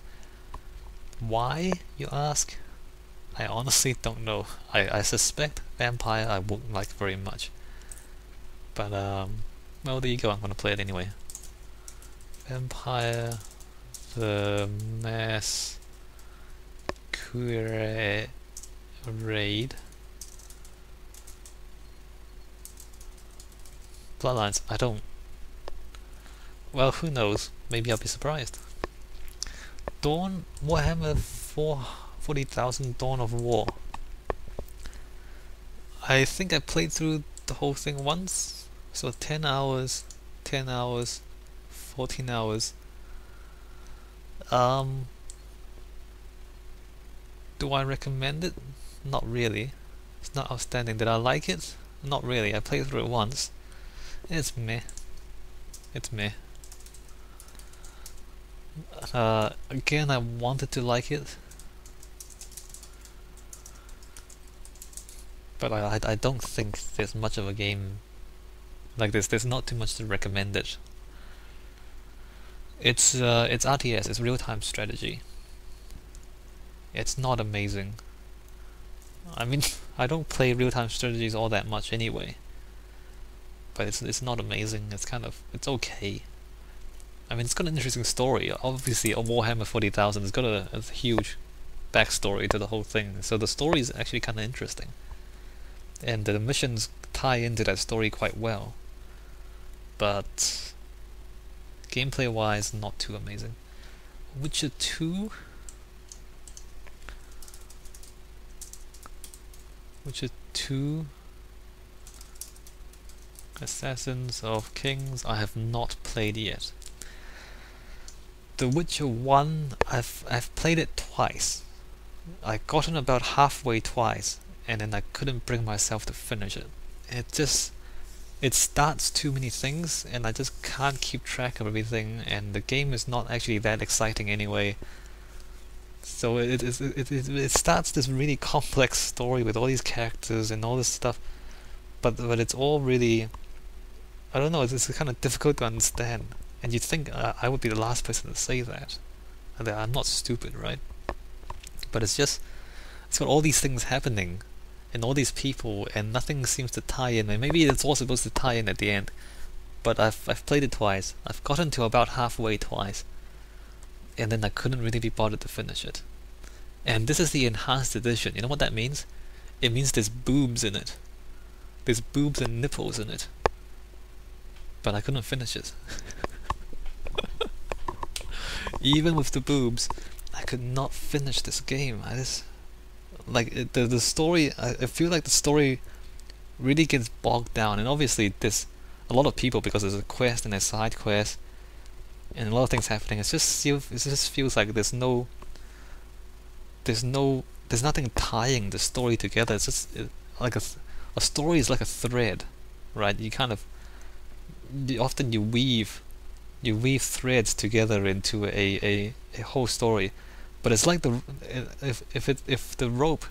Why, you ask? I honestly don't know. I suspect Vampire I won't like very much. But well, there you go, I'm gonna play it anyway. Vampire the Masquerade. Bloodlines, I don't... Well, who knows? Maybe I'll be surprised. Dawn, Warhammer 40,000 Dawn of War. I think I played through the whole thing once. So 10 hours, 10 hours, 14 hours. Do I recommend it? Not really. It's not outstanding. Did I like it? Not really. I played through it once. It's meh. It's meh. Again, I wanted to like it, but I don't think there's much of a game like this. There's not too much to recommend it. It's RTS. It's real-time strategy. It's not amazing. I mean, I don't play real-time strategies all that much anyway. But it's not amazing. It's okay. I mean, it's got an interesting story. Obviously, Warhammer 40,000 has got a huge backstory to the whole thing. So the story is actually kind of interesting, and the missions tie into that story quite well. But gameplay-wise, not too amazing. Witcher 2. Witcher 2. Assassins of Kings, I have not played yet. The Witcher 1, I've played it twice. I got in about halfway twice, and then I couldn't bring myself to finish it. It starts too many things, and I just can't keep track of everything, and the game is not actually that exciting anyway. So it starts this really complex story with all these characters and all this stuff, but it's all really, I don't know, it's kind of difficult to understand. And you'd think I would be the last person to say that. I'm not stupid, right? But it's got all these things happening, and all these people, and nothing seems to tie in. And maybe it's all supposed to tie in at the end. But I've played it twice. I've gotten to about halfway twice, and then I couldn't really be bothered to finish it. And this is the enhanced edition. You know what that means? It means there's boobs in it. There's boobs and nipples in it. But I couldn't finish it. Even with the boobs, I could not finish this game. The story, I feel like the story really gets bogged down, and obviously there's a lot of people because there's a quest and a side quest and a lot of things happening. It just feels like there's nothing tying the story together. It's just like a story is like a thread, right? You kind of often you weave threads together into a whole story, but it's like if the rope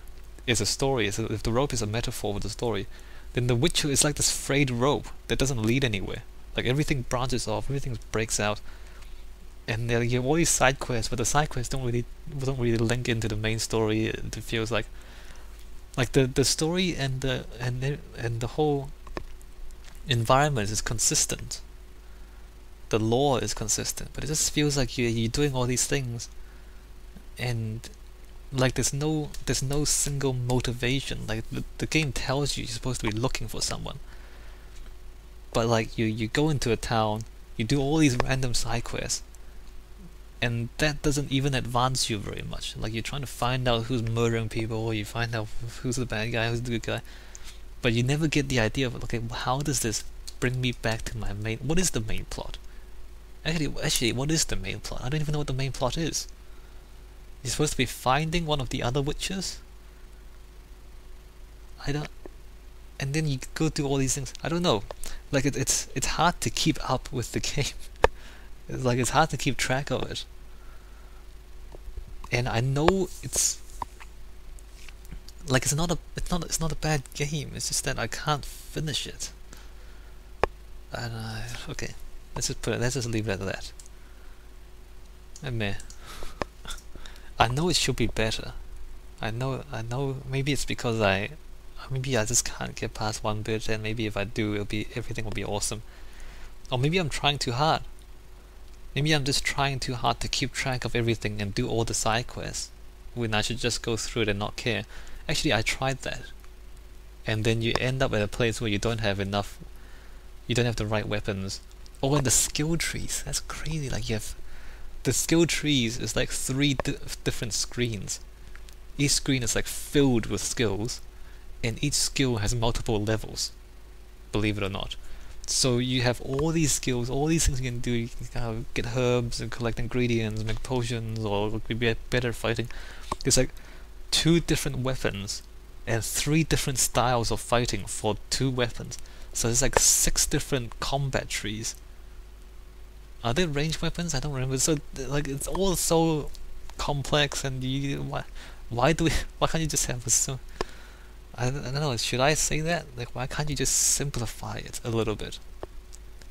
is a story, if the rope is a metaphor for the story, then The Witcher is like this frayed rope that doesn't lead anywhere. Like everything branches off, everything breaks out, and then you have all these side quests, but the side quests don't really link into the main story. It feels like the story and the whole environment is consistent. The lore is consistent, but it just feels like you're doing all these things, and like there's no single motivation. Like the game tells you you're supposed to be looking for someone, but like you go into a town, you do all these random side quests, and that doesn't even advance you very much. Like you're trying to find out who's murdering people, or you find out who's the bad guy, who's the good guy, but you never get the idea of, okay, how does this bring me back to my main? What is the main plot? Actually, what is the main plot? I don't even know what the main plot is. You're supposed to be finding one of the other witches? I don't... And then you go through all these things. I don't know. Like, it's hard to keep up with the game. It's hard to keep track of it. And I know it's... Like, it's not a bad game. It's just that I can't finish it. And okay. Let's just leave it at that. And meh. I know it should be better. I know. Maybe it's because maybe I just can't get past one bit, and maybe if I do, everything will be awesome. Or maybe I'm trying too hard. Maybe I'm just trying too hard to keep track of everything and do all the side quests, when I should just go through it and not care. Actually, I tried that, and then you end up at a place where you don't have enough. You don't have the right weapons. Oh, and the skill trees. That's crazy. Like you have the skill trees is like 3 different screens. Each screen is like filled with skills, and each skill has multiple levels, believe it or not. So you have all these skills, all these things you can do. You can kind of get herbs and collect ingredients, make potions, or be better at fighting. There's like 2 different weapons and 3 different styles of fighting for 2 weapons. So there's like 6 different combat trees. Are they ranged weapons? I don't remember. So like it's all so complex, and why can't you just have a so? I don't know. Should I say that? Like, why can't you just simplify it a little bit?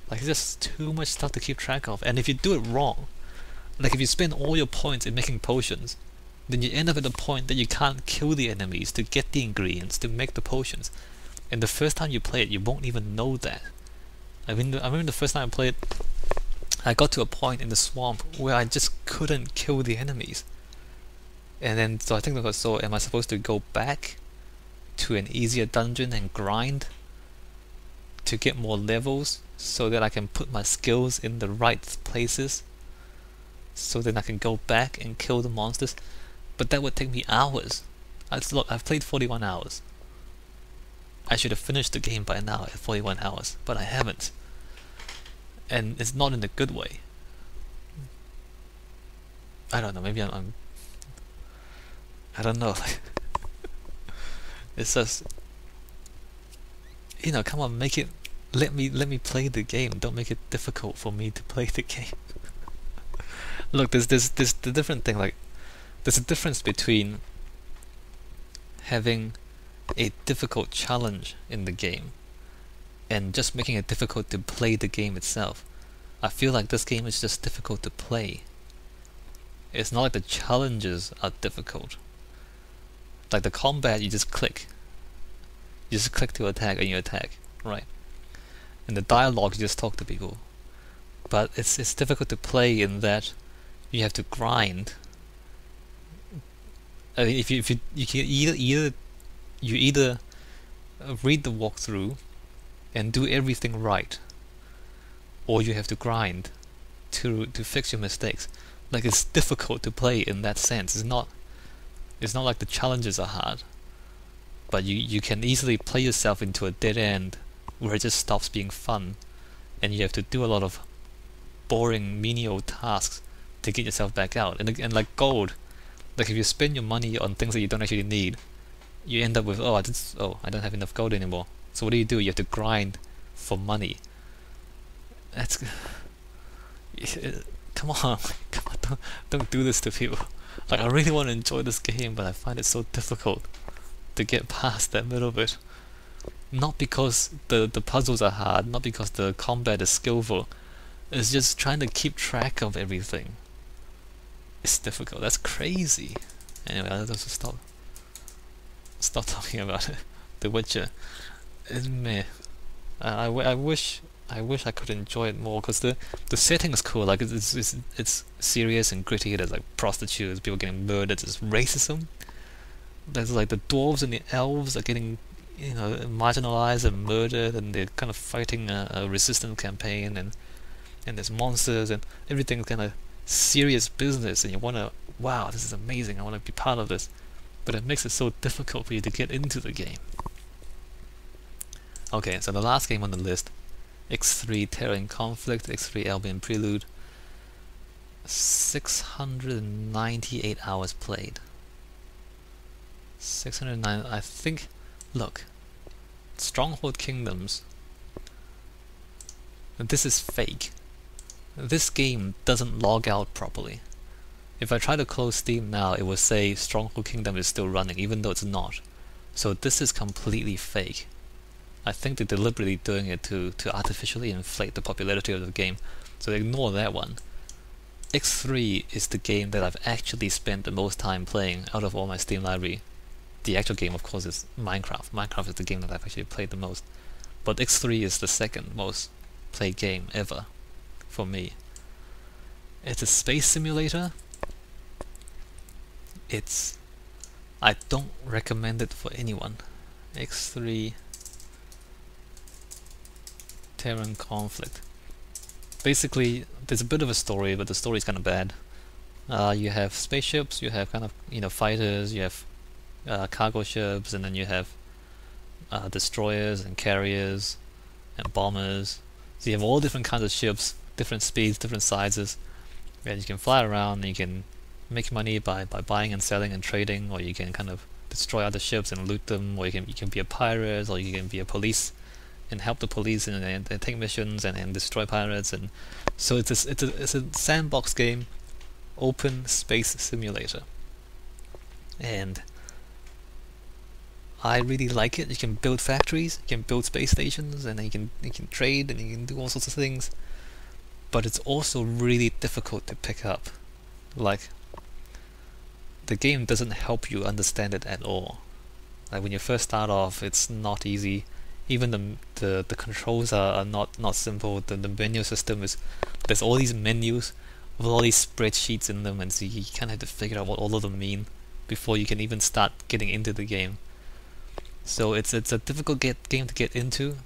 Like, it's just too much stuff to keep track of. And if you do it wrong, like if you spend all your points in making potions, then you end up at a point that you can't kill the enemies to get the ingredients to make the potions. And the first time you play it, you won't even know that. I mean, I remember the first time I played, I got to a point in the swamp where I just couldn't kill the enemies. And then, so I think, so am I supposed to go back to an easier dungeon and grind to get more levels so that I can put my skills in the right places, so then I can go back and kill the monsters? But that would take me hours. I've played 41 hours. I should have finished the game by now at 41 hours, but I haven't. And it's not in a good way. I don't know, maybe I'm I don't know. It's just, you know, come on, make it, let me play the game. Don't make it difficult for me to play the game. Look, there's the different thing. Like, there's a difference between having a difficult challenge in the game and just making it difficult to play the game itself. I feel like this game is just difficult to play. It's not like the challenges are difficult. Like the combat, you just click. You just click to attack and you attack, right? And the dialogue, you just talk to people. But it's difficult to play in that you have to grind. I mean, if you can either read the walkthrough and do everything right, or you have to grind to fix your mistakes. Like, it's difficult to play in that sense. It's not like the challenges are hard, but you can easily play yourself into a dead end where it just stops being fun, and you have to do a lot of boring menial tasks to get yourself back out. And like gold, like if you spend your money on things that you don't actually need, you end up with, I don't have enough gold anymore. So what do? You have to grind for money. That's come on, come on, don't do this to people. Like, I really want to enjoy this game, but I find it so difficult to get past that middle bit. Not because the puzzles are hard, not because the combat is skillful. It's just trying to keep track of everything. It's difficult. That's crazy. Anyway, I'll just stop talking about it. The Witcher. It's meh. I wish I could enjoy it more, because the setting is cool. Like, it's serious and gritty. There's like prostitutes, people getting murdered. There's racism. There's like the dwarves and the elves are getting, you know, marginalized and murdered, and they're kind of fighting a resistance campaign, and there's monsters, and everything's kind of serious business, and you want to, wow, this is amazing, I want to be part of this, but it makes it so difficult for you to get into the game. Okay, so the last game on the list, X3 Terror in Conflict, X3 Albion Prelude, 698 hours played. 609, I think, look, Stronghold Kingdoms, this is fake. This game doesn't log out properly. If I try to close Steam now, it will say Stronghold Kingdom is still running, even though it's not. So this is completely fake. I think they're deliberately doing it to artificially inflate the popularity of the game, so ignore that one. X3 is the game that I've actually spent the most time playing out of all my Steam library. The actual game, of course, is Minecraft. Minecraft is the game that I've actually played the most. But X3 is the second most played game ever for me. It's a space simulator. I don't recommend it for anyone. X3 Terror in Conflict. Basically, there's a bit of a story, but the story is kind of bad. You have spaceships, you have kind of, you know, fighters, you have cargo ships, and then you have destroyers and carriers and bombers. So you have all different kinds of ships, different speeds, different sizes, and you can fly around, and you can make money by buying and selling and trading, or you can kind of destroy other ships and loot them, or you can be a pirate, or you can be a police and help the police and take missions and destroy pirates. And so it's a sandbox game, open space simulator, and I really like it. You can build factories, you can build space stations, and you can trade, and you can do all sorts of things. But it's also really difficult to pick up. Like, the game doesn't help you understand it at all. Like, when you first start off, it's not easy. Even the controls are not simple. The menu system is, there's all these menus with all these spreadsheets in them, and so you kind of have to figure out what all of them mean before you can even start getting into the game. So it's a difficult game to get into.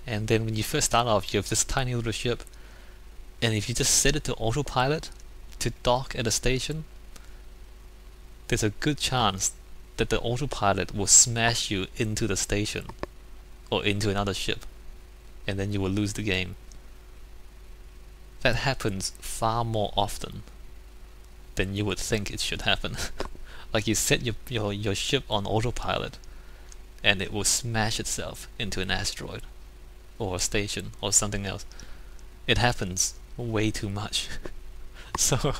And then when you first start off, you have this tiny little ship, and if you just set it to autopilot to dock at a station, there's a good chance that the autopilot will smash you into the station or into another ship, and then you will lose the game. That happens far more often than you would think it should happen. Like, you set your ship on autopilot, and it will smash itself into an asteroid or a station or something else. It happens way too much. So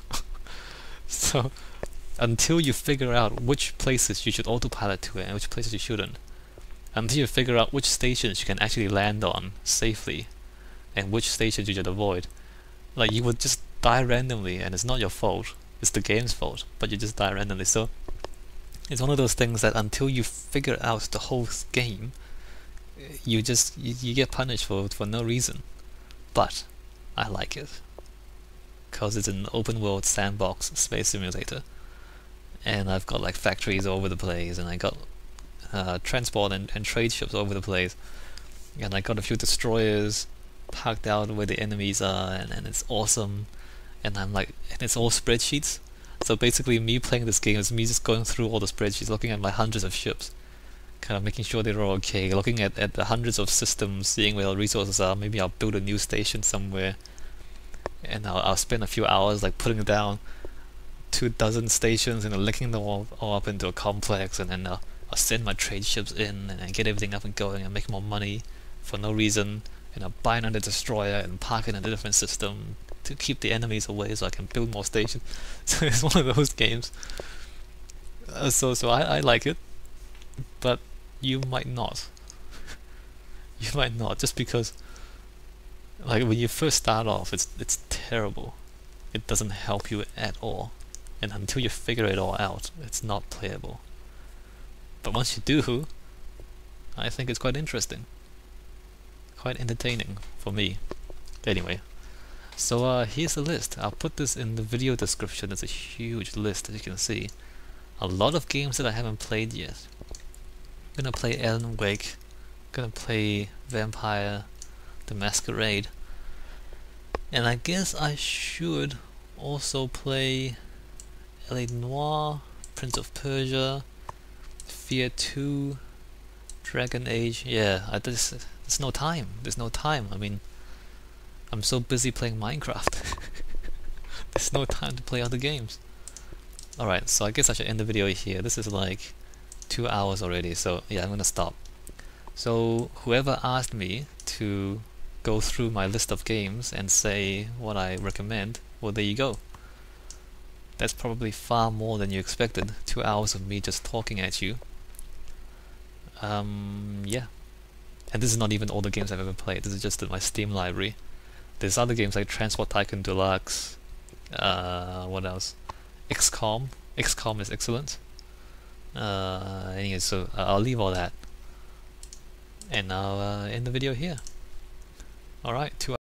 until you figure out which places you should autopilot to and which places you shouldn't, until you figure out which stations you can actually land on safely and which stations you should avoid, like, you would just die randomly, and it's not your fault, it's the game's fault, but you just die randomly. So it's one of those things that until you figure out the whole game, you get punished for no reason. But I like it, because it's an open world sandbox space simulator, and I've got like factories all over the place, and I got transport and trade ships all over the place, and I got a few destroyers parked out where the enemies are, and it's awesome. And I'm like, and it's all spreadsheets. So basically, me playing this game is me just going through all the spreadsheets, looking at my hundreds of ships, kind of making sure they're all okay, looking at the hundreds of systems, seeing where the resources are. Maybe I'll build a new station somewhere, and I'll spend a few hours like putting down 24 stations and linking them all up into a complex, and then I'll send my trade ships in and get everything up and going and make more money for no reason, and I bind on the destroyer and park it in a different system to keep the enemies away so I can build more stations. So it's one of those games. So I like it, but you might not. You might not, just because like when you first start off, it's terrible. It doesn't help you at all, and until you figure it all out, it's not playable. But once you do, I think it's quite interesting, quite entertaining for me. Anyway, so here's the list. I'll put this in the video description. It's a huge list, as you can see. A lot of games that I haven't played yet. I'm gonna play Alan Wake, gonna play Vampire the Masquerade, and I guess I should also play LA Noire, Prince of Persia, Fear 2, Dragon Age. Yeah, there's no time. There's no time. I mean, I'm so busy playing Minecraft. There's no time to play other games. Alright, so I guess I should end the video here. This is like 2 hours already, so yeah, I'm gonna stop. So whoever asked me to go through my list of games and say what I recommend, well, there you go. That's probably far more than you expected. 2 hours of me just talking at you. Yeah. And this is not even all the games I've ever played. This is just my Steam library. There's other games like Transport Tycoon Deluxe. What else? XCOM. XCOM is excellent. Anyway, so I'll leave all that, and I'll end the video here. Alright, 2 hours.